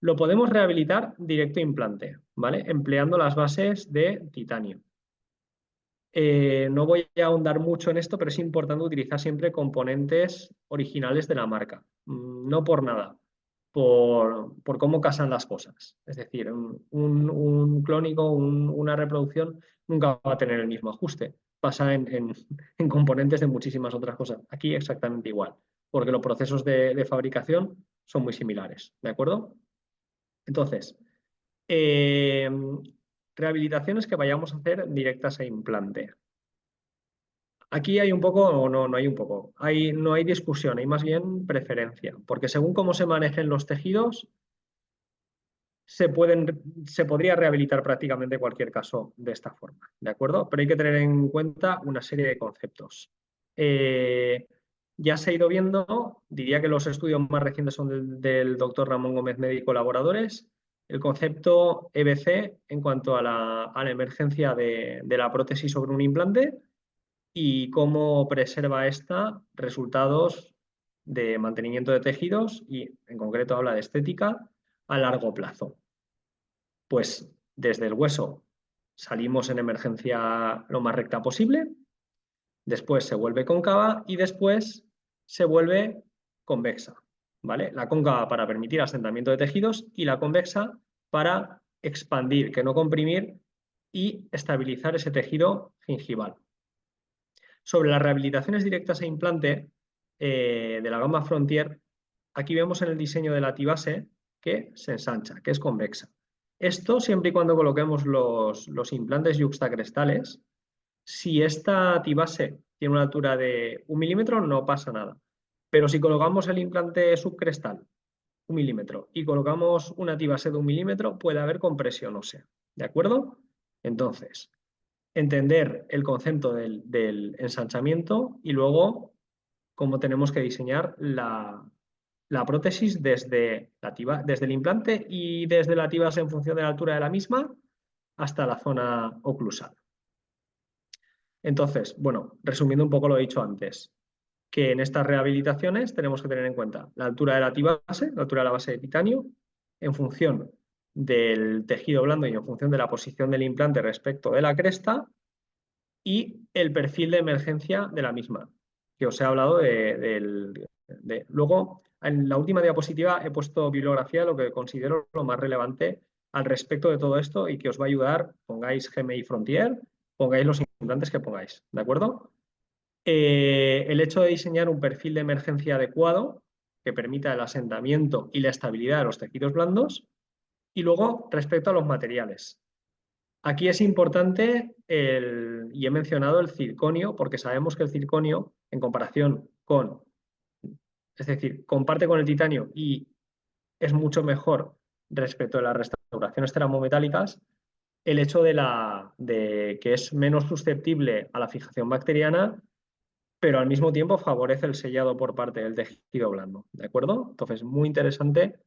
S2: Lo podemos rehabilitar directo implante, ¿vale? Empleando las bases de titanio. No voy a ahondar mucho en esto, pero es importante utilizar siempre componentes originales de la marca. No por nada, por cómo casan las cosas. Es decir, un clónico, una reproducción, nunca va a tener el mismo ajuste. Pasa en componentes de muchísimas otras cosas. Aquí exactamente igual, porque los procesos de fabricación son muy similares, ¿de acuerdo? Entonces, rehabilitaciones que vayamos a hacer directas a implante. Aquí hay un poco, o no hay un poco, no hay discusión, hay más bien preferencia, porque según cómo se manejen los tejidos, se podría rehabilitar prácticamente cualquier caso de esta forma, ¿de acuerdo? Pero hay que tener en cuenta una serie de conceptos. Ya se ha ido viendo, diría que los estudios más recientes son del doctor Ramón Gómez Medi y colaboradores, el concepto EBC en cuanto a la emergencia de la prótesis sobre un implante y cómo preserva esta resultados de mantenimiento de tejidos y en concreto habla de estética a largo plazo. Pues desde el hueso salimos en emergencia lo más recta posible, después se vuelve cóncava y después se vuelve convexa, ¿vale? La cóncava para permitir asentamiento de tejidos y la convexa para expandir, que no comprimir y estabilizar ese tejido gingival. Sobre las rehabilitaciones directas a implante de la gama Frontier, aquí vemos en el diseño de la T-base que se ensancha, que es convexa. Esto siempre y cuando coloquemos los implantes yuxtacrestales. Si esta T-base tiene una altura de 1 milímetro, no pasa nada. Pero si colocamos el implante subcrestal, 1 milímetro, y colocamos una T-base de 1 milímetro, puede haber compresión ósea. ¿De acuerdo? Entonces, entender el concepto del ensanchamiento y luego cómo tenemos que diseñar la prótesis desde el implante y desde la T-base en función de la altura de la misma hasta la zona oclusal. Entonces, bueno, resumiendo un poco lo dicho antes, que en estas rehabilitaciones tenemos que tener en cuenta la altura de la T-base, la altura de la base de titanio, en función del tejido blando y en función de la posición del implante respecto de la cresta y el perfil de emergencia de la misma, que os he hablado del Luego, en la última diapositiva he puesto bibliografía, lo que considero lo más relevante al respecto de todo esto y que os va a ayudar. Pongáis GMI Frontier, pongáis los implantes que pongáis, ¿de acuerdo? El hecho de diseñar un perfil de emergencia adecuado que permita el asentamiento y la estabilidad de los tejidos blandos. Y luego, respecto a los materiales. Aquí es importante, y he mencionado el circonio, porque sabemos que el circonio, en comparación con, es decir, comparte con el titanio y es mucho mejor respecto a las restauraciones termometálicas, el hecho de que es menos susceptible a la fijación bacteriana, pero al mismo tiempo favorece el sellado por parte del tejido blando, ¿de acuerdo? Entonces, muy interesante.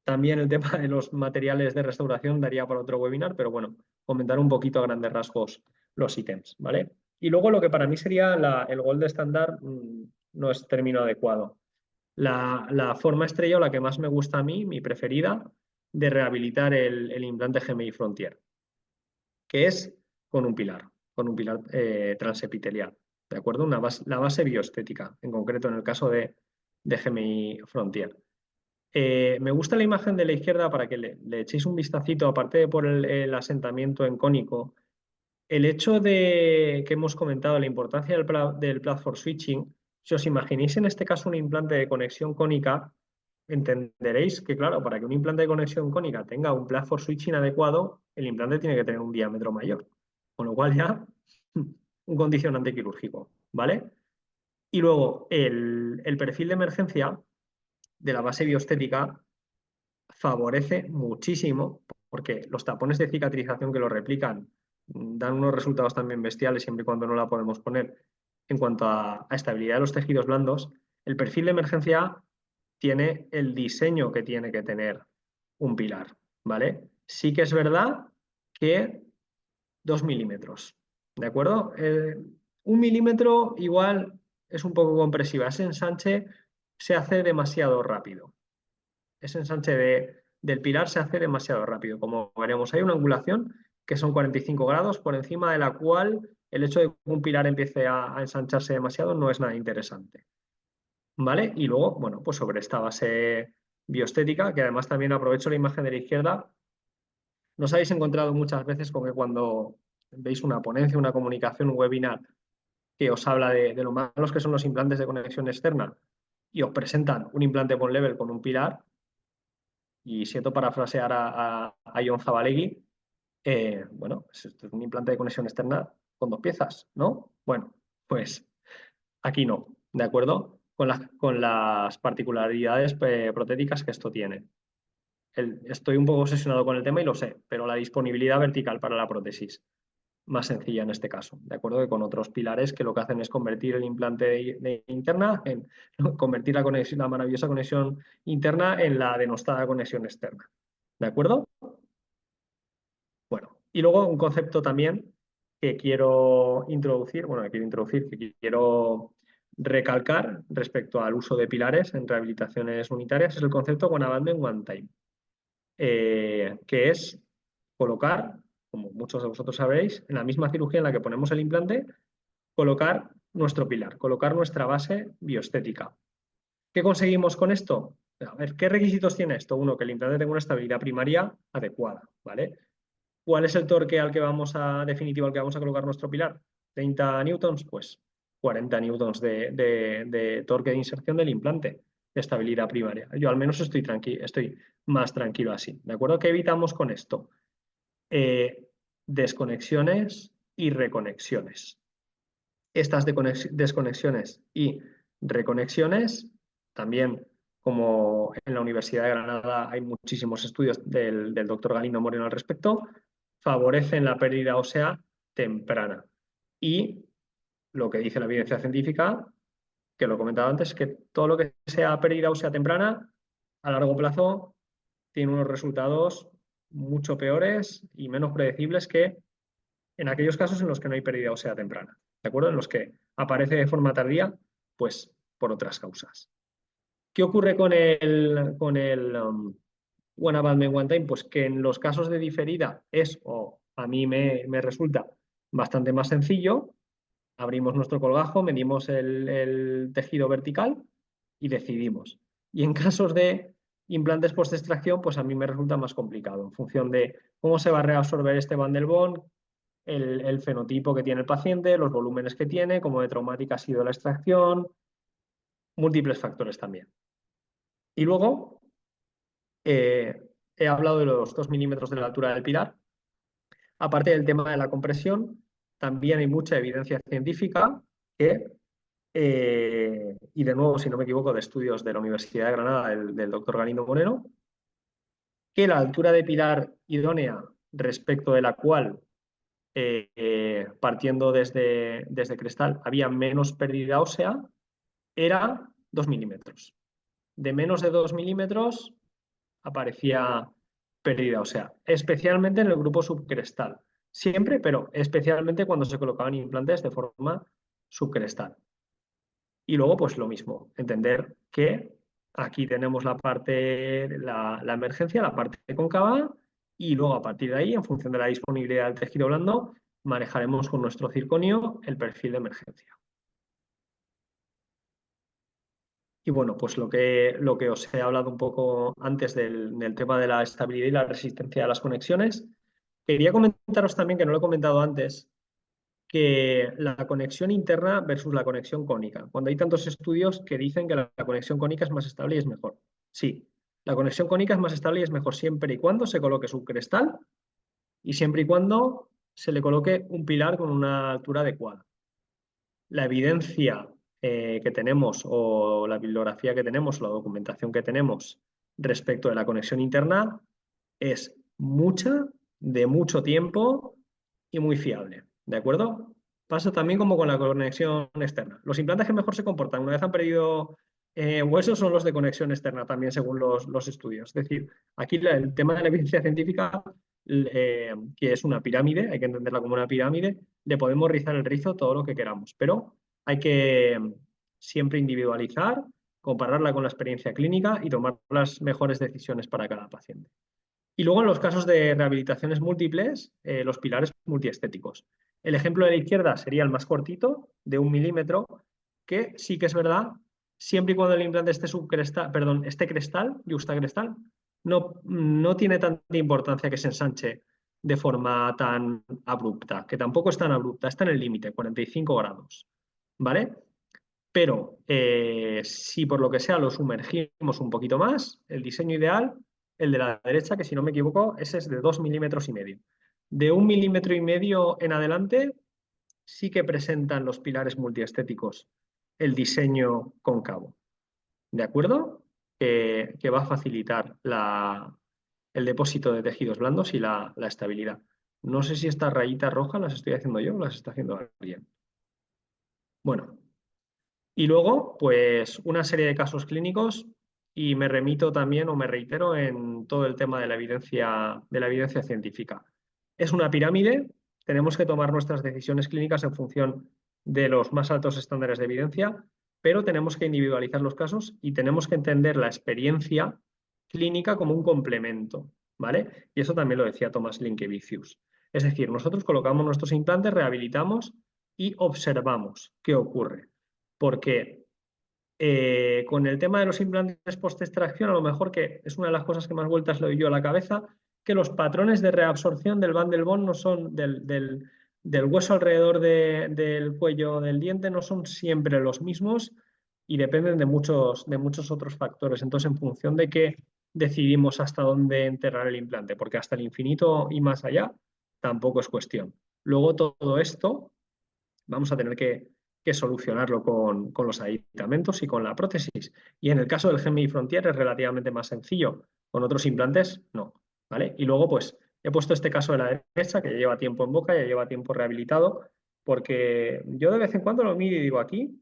S2: También el tema de los materiales de restauración daría para otro webinar, pero bueno, comentar un poquito a grandes rasgos los ítems, ¿vale? Y luego lo que para mí sería el gold estándar no es término adecuado. La forma estrella o la que más me gusta a mí, mi preferida, de rehabilitar el implante GMI Frontier, que es con un pilar transepitelial, ¿de acuerdo? La base bioestética, en concreto en el caso de GMI Frontier. Me gusta la imagen de la izquierda para que le echéis un vistacito, aparte de por el asentamiento en cónico, el hecho de que hemos comentado la importancia del platform switching. Si os imagináis en este caso un implante de conexión cónica, entenderéis que, claro, para que un implante de conexión cónica tenga un platform switching adecuado, el implante tiene que tener un diámetro mayor, con lo cual ya un condicionante quirúrgico, ¿vale? Y luego el perfil de emergencia de la base bioestética favorece muchísimo porque los tapones de cicatrización que lo replican dan unos resultados también bestiales siempre y cuando no la podemos poner en cuanto a estabilidad de los tejidos blandos. El perfil de emergencia tiene el diseño que tiene que tener un pilar, ¿vale? Sí que es verdad que 2 milímetros, ¿de acuerdo? 1 milímetro igual es un poco compresiva, ese ensanche se hace demasiado rápido. Ese ensanche del pilar se hace demasiado rápido. Como veremos, hay una angulación que son 45 grados, por encima de la cual el hecho de que un pilar empiece a ensancharse demasiado no es nada interesante. ¿Vale? Y luego, bueno, pues sobre esta base bioestética, que además también aprovecho la imagen de la izquierda, nos habéis encontrado muchas veces con que cuando veis una ponencia, una comunicación, un webinar que os habla de lo malos que son los implantes de conexión externa y os presentan un implante con level con un pilar, y siento parafrasear a John Zabalegui, bueno, esto es un implante de conexión externa con 2 piezas, ¿no? Bueno, pues aquí no, ¿de acuerdo? Con las particularidades protéticas que esto tiene. Estoy un poco obsesionado con el tema y lo sé, pero la disponibilidad vertical para la prótesis, más sencilla en este caso, ¿de acuerdo? Que con otros pilares que lo que hacen es convertir el implante interna convertir la maravillosa conexión interna en la denostada conexión externa, ¿de acuerdo? Bueno, y luego un concepto también que quiero introducir, que quiero recalcar respecto al uso de pilares en rehabilitaciones unitarias, es el concepto One Abandon, One Time, que es colocar, como muchos de vosotros sabréis, en la misma cirugía en la que ponemos el implante, colocar nuestro pilar, colocar nuestra base bioestética. ¿Qué conseguimos con esto? A ver, ¿qué requisitos tiene esto? Uno, que el implante tenga una estabilidad primaria adecuada, ¿vale? ¿Cuál es el torque definitivo al que vamos a colocar nuestro pilar? ¿30 newtons? Pues 40 newtons de torque de inserción del implante de estabilidad primaria. Yo al menos estoy más tranquilo así. ¿De acuerdo? ¿Qué evitamos con esto? Desconexiones y reconexiones. Estas desconexiones y reconexiones, también como en la Universidad de Granada hay muchísimos estudios del doctor Galindo Moreno al respecto, favorecen la pérdida ósea temprana. Y lo que dice la evidencia científica, que lo he comentado antes, que todo lo que sea pérdida ósea temprana, a largo plazo, tiene unos resultados mucho peores y menos predecibles que en aquellos casos en los que no hay pérdida ósea temprana, ¿de acuerdo? En los que aparece de forma tardía, pues por otras causas. ¿Qué ocurre con el One Abandon, One Time? Pues que en los casos de diferida a mí me resulta bastante más sencillo. Abrimos nuestro colgajo, medimos el tejido vertical y decidimos. Y en casos de implantes post-extracción, pues a mí me resulta más complicado en función de cómo se va a reabsorber este Van der Waals, el fenotipo que tiene el paciente, los volúmenes que tiene, cómo de traumática ha sido la extracción, múltiples factores también. Y luego he hablado de los 2 milímetros de la altura del pilar. Aparte del tema de la compresión, también hay mucha evidencia científica que, y de nuevo, si no me equivoco, de estudios de la Universidad de Granada, del doctor Galindo Moreno, que la altura de pilar idónea respecto de la cual, partiendo desde cristal, había menos pérdida ósea, era 2 milímetros. De menos de 2 milímetros aparecía pérdida ósea, especialmente en el grupo subcrestal. Siempre, pero especialmente cuando se colocaban implantes de forma subcrestal. Y luego, pues lo mismo, entender que aquí tenemos la parte, la emergencia, la parte cóncava, y luego a partir de ahí, en función de la disponibilidad del tejido blando, manejaremos con nuestro circonio el perfil de emergencia. Y bueno, pues lo que os he hablado un poco antes del tema de la estabilidad y la resistencia a las conexiones, quería comentaros también, que no lo he comentado antes, que la conexión interna versus la conexión cónica. Cuando hay tantos estudios que dicen que la conexión cónica es más estable y es mejor. Sí, la conexión cónica es más estable y es mejor siempre y cuando se coloque subcrestal y siempre y cuando se le coloque un pilar con una altura adecuada. La evidencia que tenemos, o la bibliografía que tenemos, o la documentación que tenemos respecto de la conexión interna es mucha, de mucho tiempo y muy fiable. ¿De acuerdo? Pasa también como con la conexión externa. Los implantes que mejor se comportan una vez han perdido huesos son los de conexión externa, también según los estudios. Es decir, aquí el tema de la evidencia científica, que es una pirámide, hay que entenderla como una pirámide, le podemos rizar el rizo todo lo que queramos, pero hay que siempre individualizar, compararla con la experiencia clínica y tomar las mejores decisiones para cada paciente. Y luego en los casos de rehabilitaciones múltiples, los pilares multiestéticos. El ejemplo de la izquierda sería el más cortito, de 1 milímetro, que sí que es verdad, siempre y cuando el implante esté crestal, yuxtacrestal, no tiene tanta importancia que se ensanche de forma tan abrupta, que tampoco es tan abrupta, está en el límite, 45 grados, ¿vale? Pero si por lo que sea lo sumergimos un poquito más, el diseño ideal, el de la derecha, que si no me equivoco, ese es de 2,5 milímetros. De 1,5 milímetros en adelante sí que presentan los pilares multiestéticos el diseño cóncavo. ¿De acuerdo? Que va a facilitar el depósito de tejidos blandos y la estabilidad. No sé si estas rayitas rojas las estoy haciendo yo o las está haciendo alguien. Bueno. Y luego, pues una serie de casos clínicos, y me remito también o me reitero en todo el tema de la evidencia científica. Es una pirámide, tenemos que tomar nuestras decisiones clínicas en función de los más altos estándares de evidencia, pero tenemos que individualizar los casos y tenemos que entender la experiencia clínica como un complemento, ¿vale? Y eso también lo decía Tomás Linkevicius. Es decir, nosotros colocamos nuestros implantes, rehabilitamos y observamos qué ocurre. Porque con el tema de los implantes post-extracción, a lo mejor, que es una de las cosas que más vueltas le doy yo a la cabeza, que los patrones de reabsorción del Van der Waals no son del hueso alrededor del cuello del diente, no son siempre los mismos y dependen de muchos otros factores. Entonces, en función de qué decidimos hasta dónde enterrar el implante, porque hasta el infinito y más allá tampoco es cuestión. Luego todo esto vamos a tener que solucionarlo con los aditamentos y con la prótesis. Y en el caso del Gemini Frontier es relativamente más sencillo. Con otros implantes, no. ¿Vale? Y luego, pues, he puesto este caso de la derecha, que ya lleva tiempo en boca, ya lleva tiempo rehabilitado, porque yo de vez en cuando lo miro y digo aquí,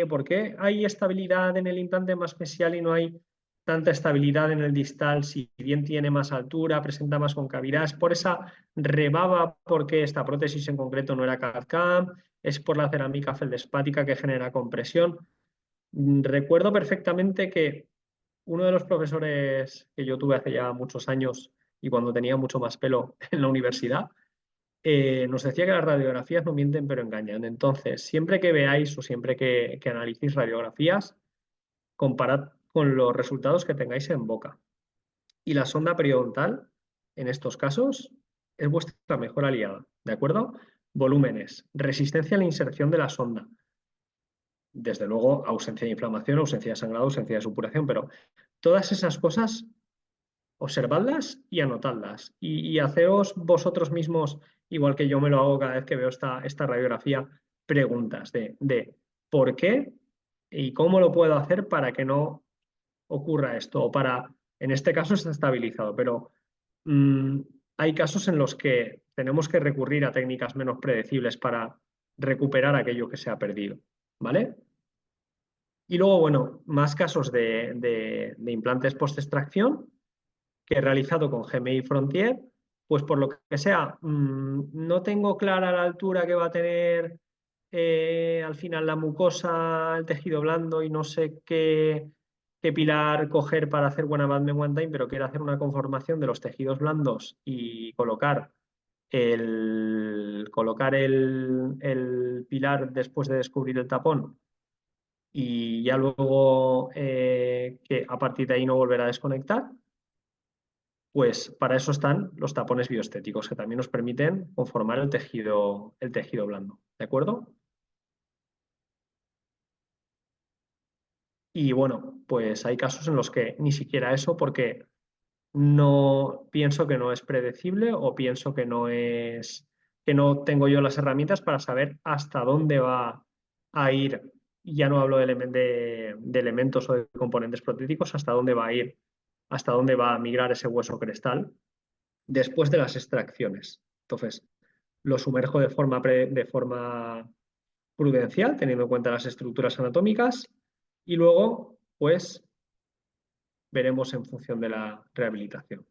S2: ¿por qué hay estabilidad en el implante más mesial y no hay tanta estabilidad en el distal? Si bien tiene más altura, presenta más concavidad, ¿es por esa rebaba porque esta prótesis en concreto no era CAD-CAM? ¿Es por la cerámica feldespática que genera compresión? Recuerdo perfectamente que uno de los profesores que yo tuve hace ya muchos años y cuando tenía mucho más pelo en la universidad, nos decía que las radiografías no mienten pero engañan. Entonces, siempre que veáis o siempre que analicéis radiografías, comparad con los resultados que tengáis en boca. Y la sonda periodontal, en estos casos, es vuestra mejor aliada, ¿de acuerdo? Volúmenes, resistencia a la inserción de la sonda. Desde luego, ausencia de inflamación, ausencia de sangrado, ausencia de supuración, pero todas esas cosas, observadlas y anotadlas. Y haceros vosotros mismos, igual que yo me lo hago cada vez que veo esta radiografía, preguntas de por qué y cómo lo puedo hacer para que no ocurra esto, o para, en este caso está estabilizado, pero hay casos en los que tenemos que recurrir a técnicas menos predecibles para recuperar aquello que se ha perdido, ¿vale? Y luego, bueno, más casos de implantes post-extracción que he realizado con GMI Frontier, pues por lo que sea, no tengo clara la altura que va a tener al final la mucosa, el tejido blando y no sé qué pilar coger para hacer buena abutment one time, pero quiero hacer una conformación de los tejidos blandos y colocar el pilar después de descubrir el tapón y ya luego que a partir de ahí no volver a desconectar, pues para eso están los tapones bioestéticos que también nos permiten conformar el tejido blando, ¿de acuerdo? Y bueno, pues hay casos en los que ni siquiera eso, porque no pienso que no es predecible o pienso que no tengo yo las herramientas para saber hasta dónde va a ir, ya no hablo de elementos o de componentes protéticos, hasta dónde va a ir, hasta dónde va a migrar ese hueso crestal después de las extracciones. Entonces, lo sumerjo de forma prudencial, teniendo en cuenta las estructuras anatómicas, y luego, pues, veremos en función de la rehabilitación.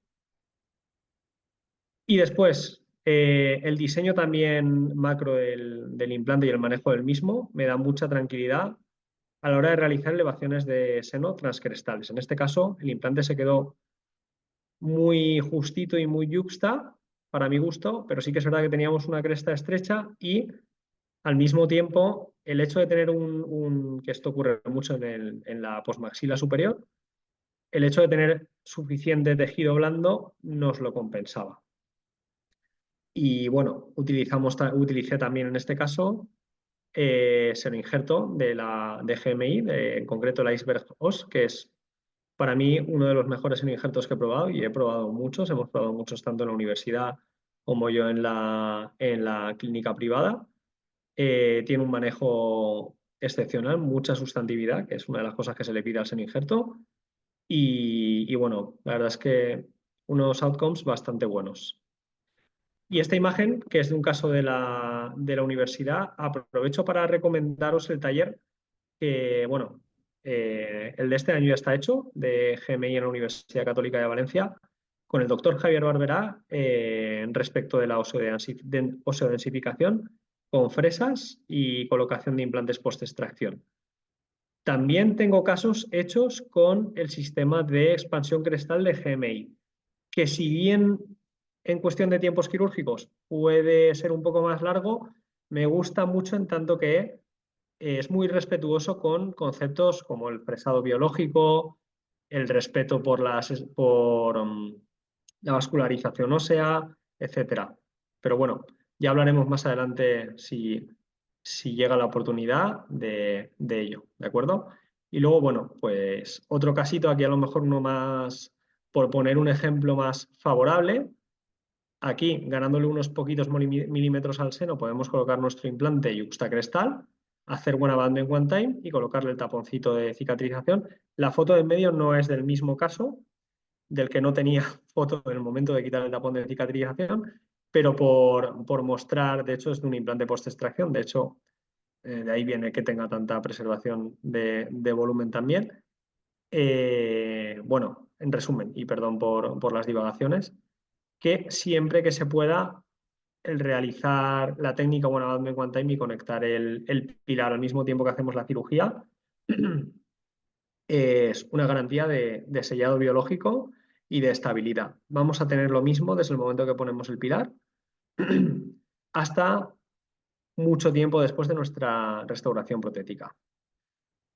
S2: Y después, el diseño también macro del implante y el manejo del mismo me da mucha tranquilidad a la hora de realizar elevaciones de seno transcrestales. En este caso, el implante se quedó muy justito y muy yuxta para mi gusto, pero sí que es verdad que teníamos una cresta estrecha y al mismo tiempo el hecho de tener que esto ocurre mucho en la posmaxila superior, el hecho de tener suficiente tejido blando nos lo compensaba. Y bueno, utilicé también en este caso senoinjerto de GMI, en concreto el Iceberg OS, que es para mí uno de los mejores senoinjertos que he probado, y he probado muchos, hemos probado muchos tanto en la universidad como yo en la clínica privada. Tiene un manejo excepcional, mucha sustantividad, que es una de las cosas que se le pide al senoinjerto, y bueno, la verdad es que unos outcomes bastante buenos. Y esta imagen, que es de un caso de la universidad, aprovecho para recomendaros el taller que, bueno, el de este año ya está hecho, de GMI en la Universidad Católica de Valencia, con el doctor Javier Barberá, respecto de la oseodensificación con fresas y colocación de implantes post-extracción. También tengo casos hechos con el sistema de expansión crestal de GMI, que si bien en cuestión de tiempos quirúrgicos puede ser un poco más largo, me gusta mucho en tanto que es muy respetuoso con conceptos como el fresado biológico, el respeto por la vascularización ósea, etc. Pero bueno, ya hablaremos más adelante si llega la oportunidad de ello, ¿de acuerdo? Y luego, bueno, pues otro casito aquí a lo mejor uno más, por poner un ejemplo más favorable, aquí ganándole unos poquitos milímetros al seno podemos colocar nuestro implante yuxtacrestal, hacer buena abutment one time y colocarle el taponcito de cicatrización. La foto de en medio no es del mismo caso, del que no tenía foto en el momento de quitar el tapón de cicatrización, pero por mostrar, de hecho es de un implante post-extracción, de hecho de ahí viene que tenga tanta preservación de volumen también. Bueno, en resumen, y perdón por las divagaciones, que siempre que se pueda el realizar la técnica One Abutment One Time y conectar el pilar al mismo tiempo que hacemos la cirugía es una garantía de sellado biológico y de estabilidad. Vamos a tener lo mismo desde el momento que ponemos el pilar hasta mucho tiempo después de nuestra restauración protética.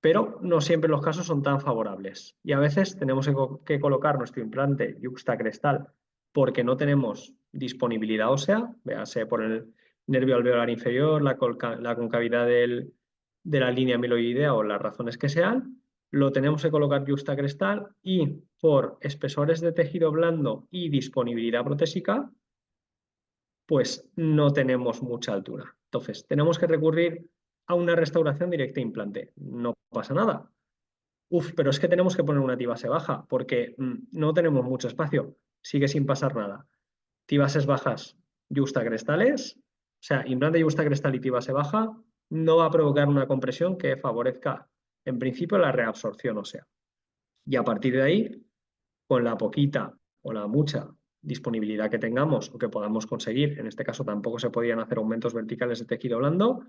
S2: pero no siempre los casos son tan favorables. Y a veces tenemos que colocar nuestro implante yuxtacrestal porque no tenemos disponibilidad ósea, véase por el nervio alveolar inferior, la concavidad de la línea amiloidea o las razones que sean, lo tenemos que colocar yuxtacrestal y por espesores de tejido blando y disponibilidad protésica, pues no tenemos mucha altura. Entonces, tenemos que recurrir a una restauración directa de implante. No pasa nada. Uf, pero es que tenemos que poner una T-base baja porque no tenemos mucho espacio. Sigue sin pasar nada. T-bases bajas yuxtacrestales, o sea, implante yuxtacrestal y T-base baja, no va a provocar una compresión que favorezca, en principio, la reabsorción ósea. Y a partir de ahí, con la poquita o la mucha disponibilidad que tengamos o que podamos conseguir, en este caso tampoco se podían hacer aumentos verticales de tejido blando,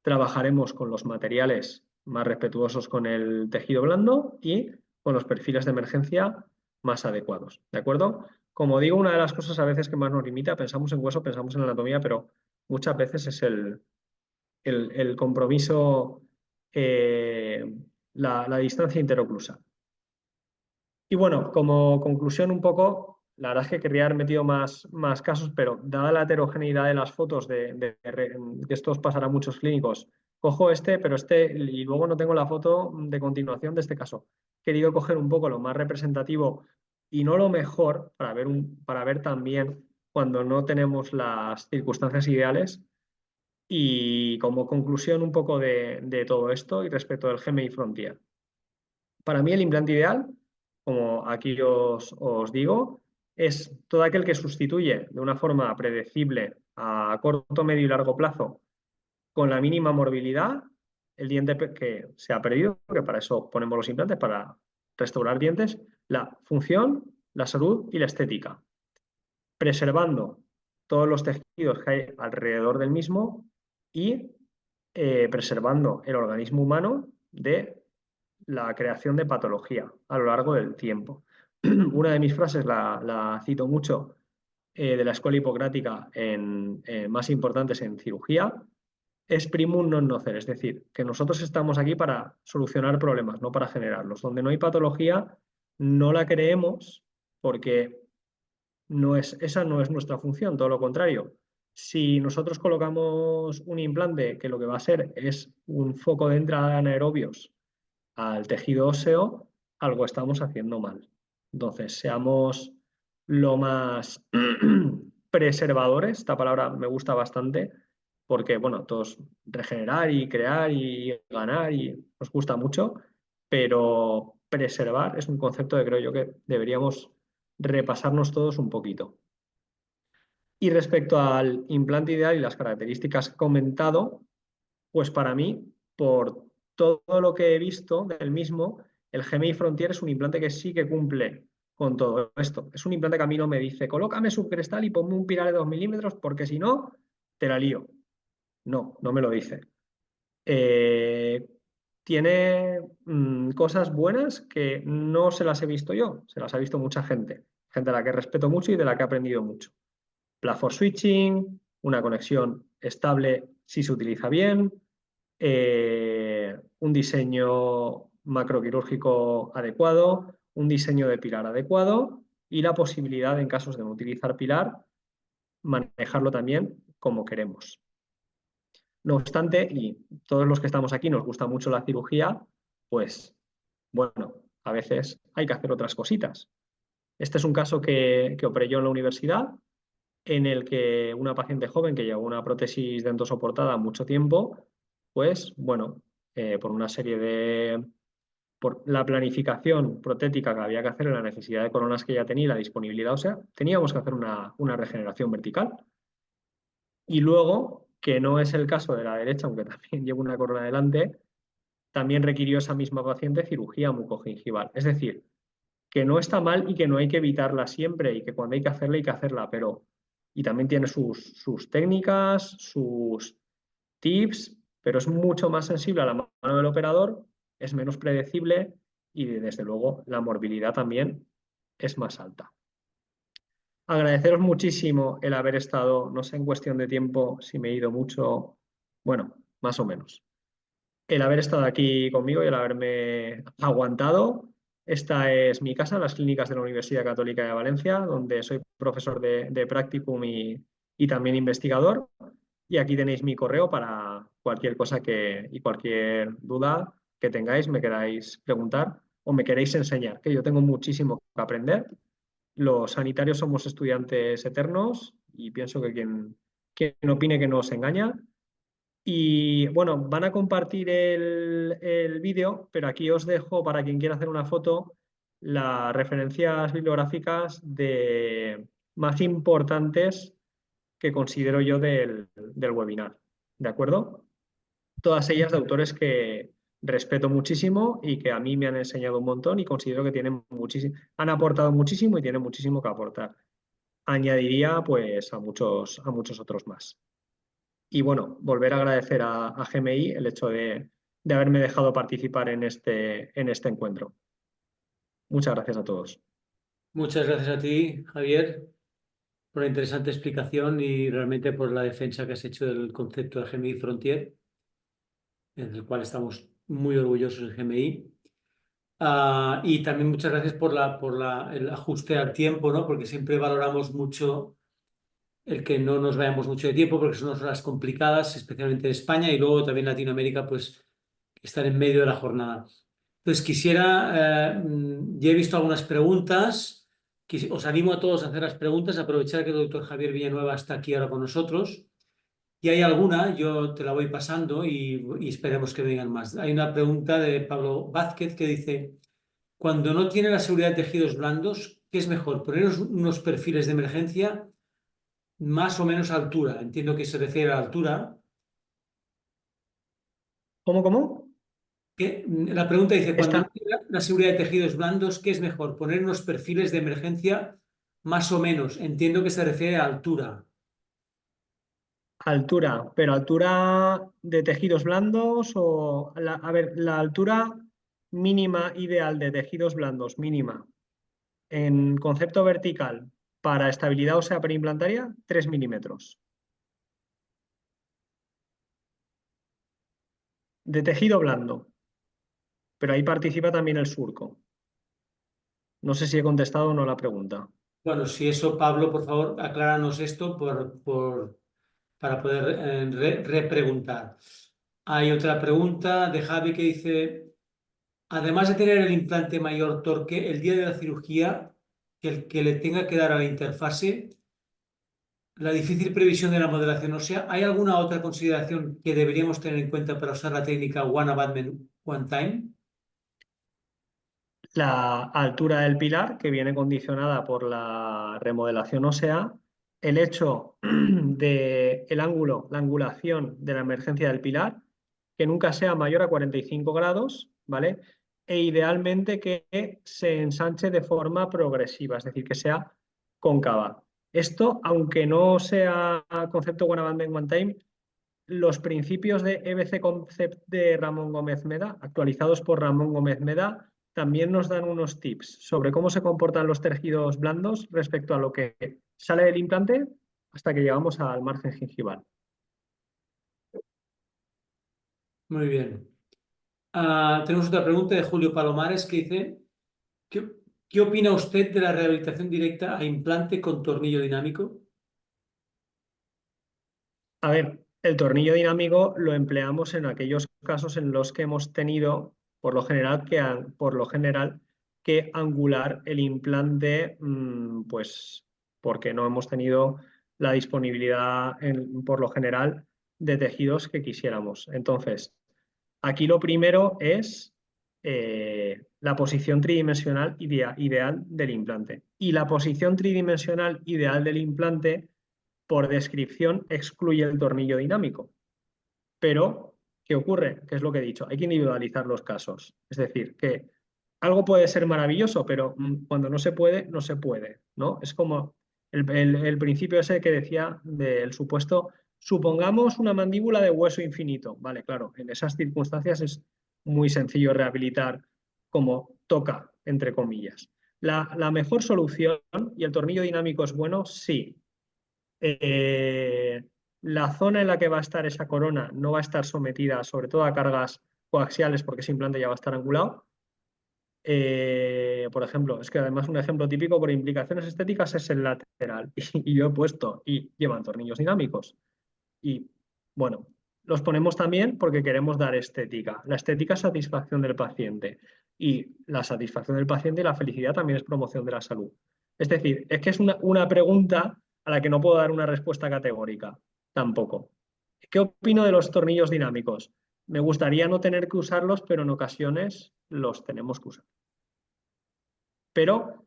S2: trabajaremos con los materiales más respetuosos con el tejido blando y con los perfiles de emergencia más adecuados, ¿de acuerdo? Como digo, una de las cosas a veces que más nos limita, pensamos en hueso, pensamos en anatomía, pero muchas veces es el compromiso, la distancia interoclusal. Y bueno, como conclusión un poco, la verdad es que querría haber metido más casos, pero dada la heterogeneidad de las fotos, que esto os pasará a muchos clínicos, cojo este, pero este, y luego no tengo la foto de continuación de este caso. He querido coger un poco lo más representativo y no lo mejor para ver también cuando no tenemos las circunstancias ideales. Y como conclusión un poco de todo esto y respecto del GMI Frontier. Para mí el implante ideal, como aquí os digo, es todo aquel que sustituye de una forma predecible a corto, medio y largo plazo con la mínima morbilidad el diente que se ha perdido, que para eso ponemos los implantes, para restaurar dientes, la función, la salud y la estética, preservando todos los tejidos que hay alrededor del mismo y preservando el organismo humano de la creación de patología a lo largo del tiempo. Una de mis frases la cito mucho de la escuela hipocrática más importantes en cirugía, es primum non nocere, es decir, que nosotros estamos aquí para solucionar problemas, no para generarlos. Donde no hay patología, no la creemos porque esa no es nuestra función, todo lo contrario. Si nosotros colocamos un implante que lo que va a ser es un foco de entrada de anaerobios al tejido óseo, algo estamos haciendo mal. Entonces, seamos lo más preservadores, esta palabra me gusta bastante, porque, bueno, todos regenerar y crear y ganar y nos gusta mucho, pero preservar es un concepto que creo yo que deberíamos repasarnos todos un poquito. Y respecto al implante ideal y las características que he comentado, pues para mí, por todo lo que he visto del mismo, el GMI Frontier es un implante que sí que cumple con todo esto. Es un implante que a mí no me dice, colócame subcrestal y ponme un pilar de 2 milímetros porque si no, te la lío. No, no me lo dice. Tiene cosas buenas que no se las he visto yo, se las ha visto mucha gente. Gente a la que respeto mucho y de la que he aprendido mucho. Platform switching, una conexión estable si se utiliza bien, un diseño macroquirúrgico adecuado, un diseño de pilar adecuado y la posibilidad, en casos de no utilizar pilar, manejarlo también como queremos. No obstante, y todos los que estamos aquí nos gusta mucho la cirugía, pues bueno, a veces hay que hacer otras cositas. Este es un caso que operé yo en la universidad, en el que una paciente joven que llevó una prótesis dentosoportada mucho tiempo, pues bueno, por una serie por la planificación protética que había que hacer en la necesidad de coronas que ya tenía y la disponibilidad ósea, teníamos que hacer una regeneración vertical. Y luego, que no es el caso de la derecha, aunque también llevo una corona delante, también requirió esa misma paciente cirugía mucogingival. Es decir, que no está mal y que no hay que evitarla siempre y que cuando hay que hacerla, pero y también tiene sus técnicas, sus tips, pero es mucho más sensible a la mano del operador, es menos predecible y desde luego la morbilidad también es más alta. Agradeceros muchísimo el haber estado, no sé en cuestión de tiempo si me he ido mucho, bueno, más o menos. el haber estado aquí conmigo y el haberme aguantado. Esta es mi casa, las clínicas de la Universidad Católica de Valencia, donde soy profesor de practicum y también investigador. Y aquí tenéis mi correo para cualquier cosa y cualquier duda que tengáis, me queráis preguntar o me queréis enseñar, que yo tengo muchísimo que aprender. Los sanitarios somos estudiantes eternos y pienso que quien opine que no os engaña. Y bueno, van a compartir el vídeo, pero aquí os dejo para quien quiera hacer una foto las referencias bibliográficas más importantes que considero yo del webinar. ¿De acuerdo? Todas ellas de autores que respeto muchísimo y que a mí me han enseñado un montón y considero que han aportado muchísimo y tienen muchísimo que aportar. Añadiría pues a muchos otros más. Y bueno, volver a agradecer a GMI el hecho de haberme dejado participar en este encuentro. Muchas gracias a todos.
S1: Muchas gracias a ti, Javier, por la interesante explicación y realmente por la defensa que has hecho del concepto de GMI Frontier, del cual estamos muy orgullosos en GMI. Y también muchas gracias el ajuste al tiempo, ¿no? Porque siempre valoramos mucho el que no nos vayamos mucho de tiempo, porque son unas horas complicadas, especialmente en España y luego también Latinoamérica, pues estar en medio de la jornada. Entonces ya he visto algunas preguntas, os animo a todos a hacer las preguntas, aprovechar que el doctor Javier Villanueva está aquí ahora con nosotros. Y hay alguna, yo te la voy pasando y esperemos que vengan más. Hay una pregunta de Pablo Vázquez que dice, cuando no tiene la seguridad de tejidos blandos, ¿qué es mejor? ¿Poner unos perfiles de emergencia más o menos altura? Entiendo que se refiere a la altura.
S2: ¿Cómo?
S1: La pregunta dice, cuando no
S2: Esta
S1: tiene la seguridad de tejidos blandos, ¿qué es mejor? ¿Poner unos perfiles de emergencia más o menos? Entiendo que se refiere a altura.
S2: altura, pero altura de tejidos blandos a ver, la altura mínima ideal de tejidos blandos, mínima, en concepto vertical para estabilidad ósea perimplantaria, 3 milímetros. De tejido blando, pero ahí participa también el surco. No sé si he contestado o no la pregunta.
S1: Bueno, si eso, Pablo, por favor, acláranos esto para poder repreguntar. Hay otra pregunta de Javi que dice, además de tener el implante mayor torque, el día de la cirugía, que el que le tenga que dar a la interfase, la difícil previsión de la modelación ósea, ¿hay alguna otra consideración que deberíamos tener en cuenta para usar la técnica One Abutment, One Time?
S2: La altura del pilar, que viene condicionada por la remodelación ósea, el hecho de el ángulo, la angulación de la emergencia del pilar, que nunca sea mayor a 45 grados, ¿vale? E idealmente que se ensanche de forma progresiva, es decir, que sea cóncava. Esto, aunque no sea concepto One Abutment One Time, los principios de EBC Concept de Ramón Gómez Meda, actualizados por Ramón Gómez Meda, también nos dan unos tips sobre cómo se comportan los tejidos blandos respecto a lo que sale del implante hasta que llegamos al margen gingival.
S1: Muy bien. Tenemos otra pregunta de Julio Palomares que dice, ¿qué, qué opina usted de la rehabilitación directa a implante con tornillo dinámico?
S2: A ver, el tornillo dinámico lo empleamos en aquellos casos en los que hemos tenido, por lo general, que angular el implante, pues porque no hemos tenido la disponibilidad, por lo general, de tejidos que quisiéramos. Entonces, aquí lo primero es la posición tridimensional ideal del implante. Y la posición tridimensional ideal del implante por descripción excluye el tornillo dinámico. Pero, ¿qué ocurre? ¿Qué es lo que he dicho? Hay que individualizar los casos. Es decir, que algo puede ser maravilloso, pero cuando no se puede, no se puede, ¿no? Es como el principio ese que decía del supuesto, supongamos una mandíbula de hueso infinito. Vale, claro, en esas circunstancias es muy sencillo rehabilitar como toca, entre comillas. La mejor solución, y el tornillo dinámico es bueno, sí, la zona en la que va a estar esa corona no va a estar sometida sobre todo a cargas coaxiales porque ese implante ya va a estar angulado. Por ejemplo, es que además un ejemplo típico por implicaciones estéticas es el lateral y yo he puesto y llevan tornillos dinámicos y bueno, los ponemos también porque queremos dar estética. La estética es satisfacción del paciente y la satisfacción del paciente y la felicidad también es promoción de la salud. Es decir, es que es una pregunta a la que no puedo dar una respuesta categórica, tampoco. ¿Qué opino de los tornillos dinámicos? Me gustaría no tener que usarlos, pero en ocasiones los tenemos que usar. Pero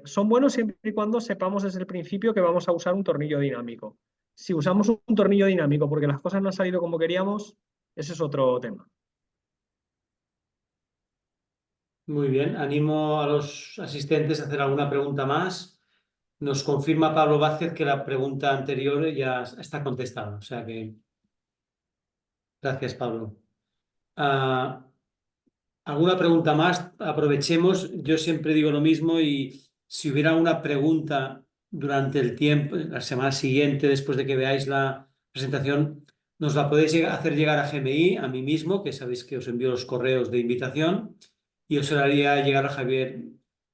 S2: son buenos siempre y cuando sepamos desde el principio que vamos a usar un tornillo dinámico. Si usamos un tornillo dinámico porque las cosas no han salido como queríamos, ese es otro tema.
S1: Muy bien, animo a los asistentes a hacer alguna pregunta más. Nos confirma Pablo Vázquez que la pregunta anterior ya está contestada, o sea que gracias, Pablo. Ah, ¿alguna pregunta más? Aprovechemos. Yo siempre digo lo mismo y si hubiera una pregunta durante el tiempo, la semana siguiente, después de que veáis la presentación, nos la podéis hacer llegar a GMI, a mí mismo, que sabéis que os envío los correos de invitación, y os la haría llegar a Javier,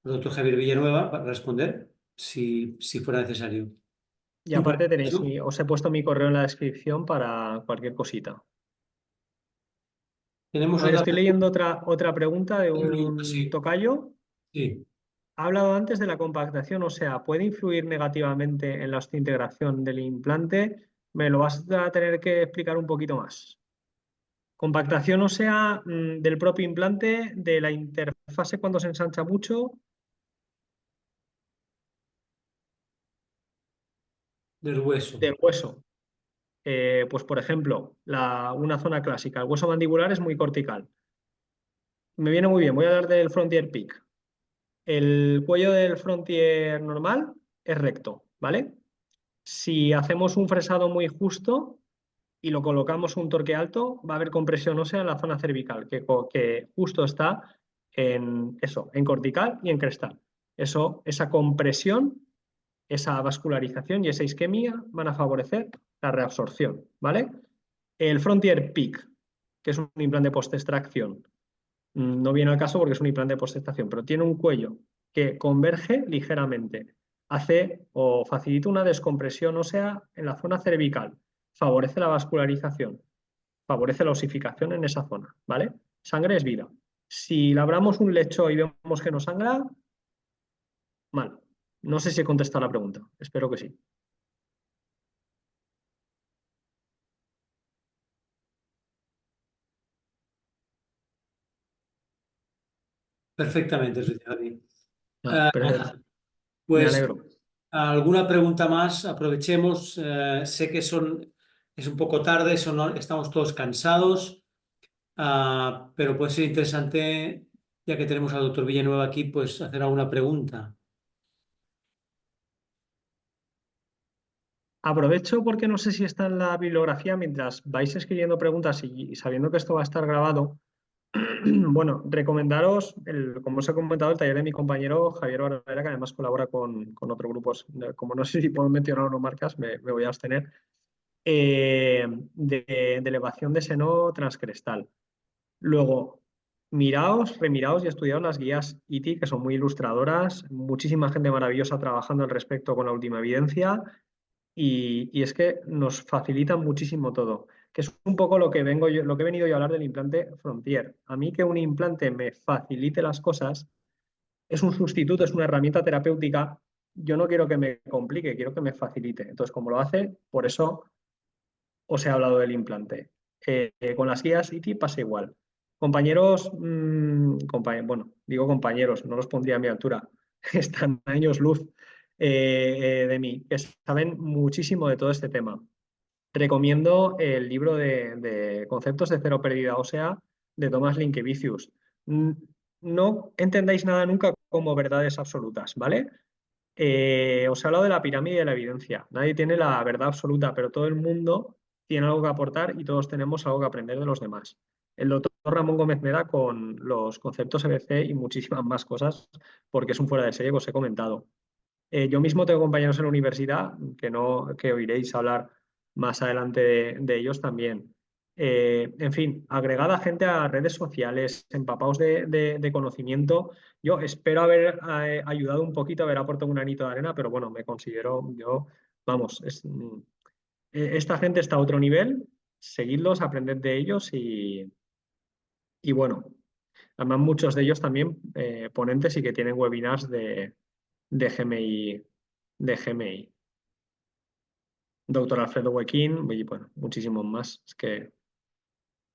S1: al doctor Javier Villanueva, para responder, si fuera necesario.
S2: Y
S1: ¿Tú
S2: aparte
S1: crees
S2: tenéis,
S1: eso?
S2: os he puesto mi correo en la descripción para cualquier cosita.
S1: Tenemos
S2: A ver,
S1: otra
S2: estoy leyendo otra pregunta de
S1: pregunta,
S2: un
S1: sí.
S2: tocayo.
S1: Sí.
S2: Ha hablado antes de la compactación, o sea, ¿puede influir negativamente en la osteointegración del implante? Me lo vas a tener que explicar un poquito más. Compactación ósea del propio implante, de la interfase cuando se ensancha mucho,
S1: Del hueso.
S2: del hueso. Pues por ejemplo, una zona clásica, el hueso mandibular es muy cortical. Me viene muy bien, voy a hablar del frontier peak. El cuello del frontier normal es recto, ¿vale? Si hacemos un fresado muy justo y lo colocamos un torque alto, va a haber compresión ósea en la zona cervical, que justo está en eso, en cortical y en crestal. Esa compresión, esa vascularización y esa isquemia van a favorecer la reabsorción, ¿vale? El Frontier Peak, que es un implante post-extracción, no viene al caso porque es un implante post-extracción, pero tiene un cuello que converge ligeramente, hace o facilita una descompresión ósea en la zona cervical, favorece la vascularización, favorece la osificación en esa zona, ¿vale? Sangre es vida. Si labramos un lecho y vemos que no sangra, mal. No sé si he contestado la pregunta, espero que sí.
S1: Perfectamente, Luis Javi.
S2: Ah,
S1: Ah,
S2: perfecto. Me
S1: pues
S2: alegro.
S1: alguna pregunta más, aprovechemos. Sé que es un poco tarde, estamos todos cansados, pero puede ser interesante, ya que tenemos al doctor Villanueva aquí, pues hacer alguna pregunta.
S2: Aprovecho porque no sé si está en la bibliografía mientras vais escribiendo preguntas y sabiendo que esto va a estar grabado. Bueno, recomendaros, como os he comentado, el taller de mi compañero Javier Barrera, que además colabora con otros grupos. Como no sé si puedo mencionar o no marcas, me voy a abstener. De elevación de seno transcrestal. Luego, remiraos y estudiaos las guías ITI, que son muy ilustradoras, muchísima gente maravillosa trabajando al respecto con la última evidencia y es que nos facilitan muchísimo todo, que es un poco lo que lo que he venido yo a hablar del implante Frontier. A mí que un implante me facilite las cosas es un sustituto, es una herramienta terapéutica. Yo no quiero que me complique, quiero que me facilite. Entonces, como lo hace, por eso os he hablado del implante. Con las guías ITI pasa igual. Compañeros, bueno, digo compañeros, no los pondría a mi altura, están a años luz de mí, que saben muchísimo de todo este tema. Recomiendo el libro de Conceptos de Cero Pérdida Ósea de Thomas Linkevicius. No entendáis nada nunca como verdades absolutas, ¿vale? Os he hablado de la pirámide de la evidencia. Nadie tiene la verdad absoluta, pero todo el mundo tiene algo que aportar y todos tenemos algo que aprender de los demás. El doctor Ramón Gómez Meda con los conceptos EBC y muchísimas más cosas, porque es un fuera de serie que os he comentado. Yo mismo tengo compañeros en la universidad que oiréis hablar más adelante de ellos también. En fin, agregada gente a redes sociales, empapados de conocimiento. Yo espero haber ayudado un poquito, haber aportado un granito de arena, pero bueno, me considero, yo, vamos, esta gente está a otro nivel, seguidlos, aprended de ellos y bueno, además muchos de ellos también ponentes y que tienen webinars de GMI, de GMI. Doctor Alfredo Huequín y bueno, muchísimos más. Es que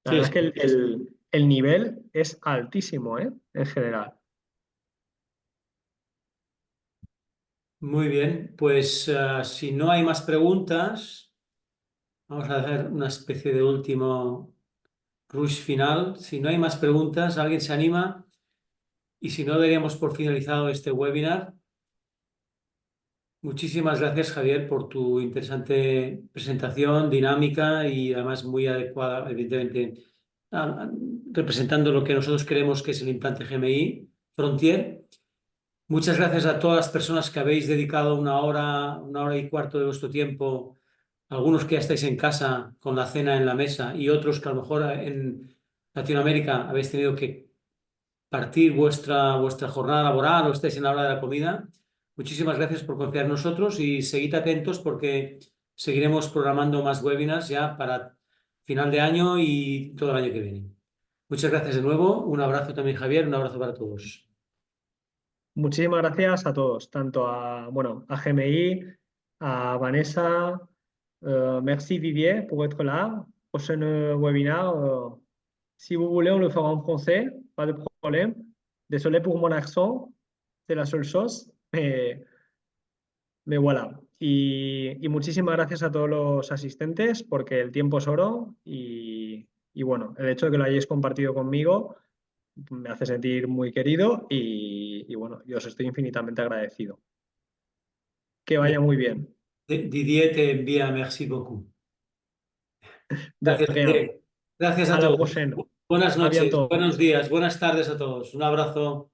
S2: la
S1: Sí,
S2: verdad es
S1: sí.
S2: que el nivel es altísimo, ¿eh? En general.
S1: Muy bien, pues si no hay más preguntas, vamos a hacer una especie de último rush final. Si no hay más preguntas, ¿alguien se anima? Y si no, daríamos por finalizado este webinar. Muchísimas gracias, Javier, por tu interesante presentación, dinámica y además muy adecuada, evidentemente, representando lo que nosotros creemos que es el implante GMI Frontier. Muchas gracias a todas las personas que habéis dedicado una hora y cuarto de vuestro tiempo, algunos que ya estáis en casa con la cena en la mesa y otros que a lo mejor en Latinoamérica habéis tenido que partir vuestra jornada laboral o estáis en la hora de la comida. Muchísimas gracias por confiar en nosotros y seguid atentos porque seguiremos programando más webinars ya para final de año y todo el año que viene. Muchas gracias de nuevo. Un abrazo también, Javier. Un abrazo para todos.
S2: Muchísimas gracias a todos, tanto a, bueno, a GMI, a Vanessa, merci Didier pour être là. Prochain webinaire, si vous voulez, on le fera en français, pas de problème. Désolé pour mon accent, c'est la seule chose, mais voilà. Y muchísimas gracias a todos los asistentes porque el tiempo es oro y bueno, el hecho de que lo hayáis compartido conmigo me hace sentir muy querido y bueno, yo os estoy infinitamente agradecido. Que vaya muy bien.
S1: Didier te envía merci beaucoup.
S2: De
S1: Gracias,
S2: rien.
S1: Didier. Gracias a
S2: À la
S1: todos.
S2: prochaine.
S1: Buenas
S2: À
S1: noches,
S2: bientôt.
S1: buenos días, buenas tardes a todos. Un abrazo.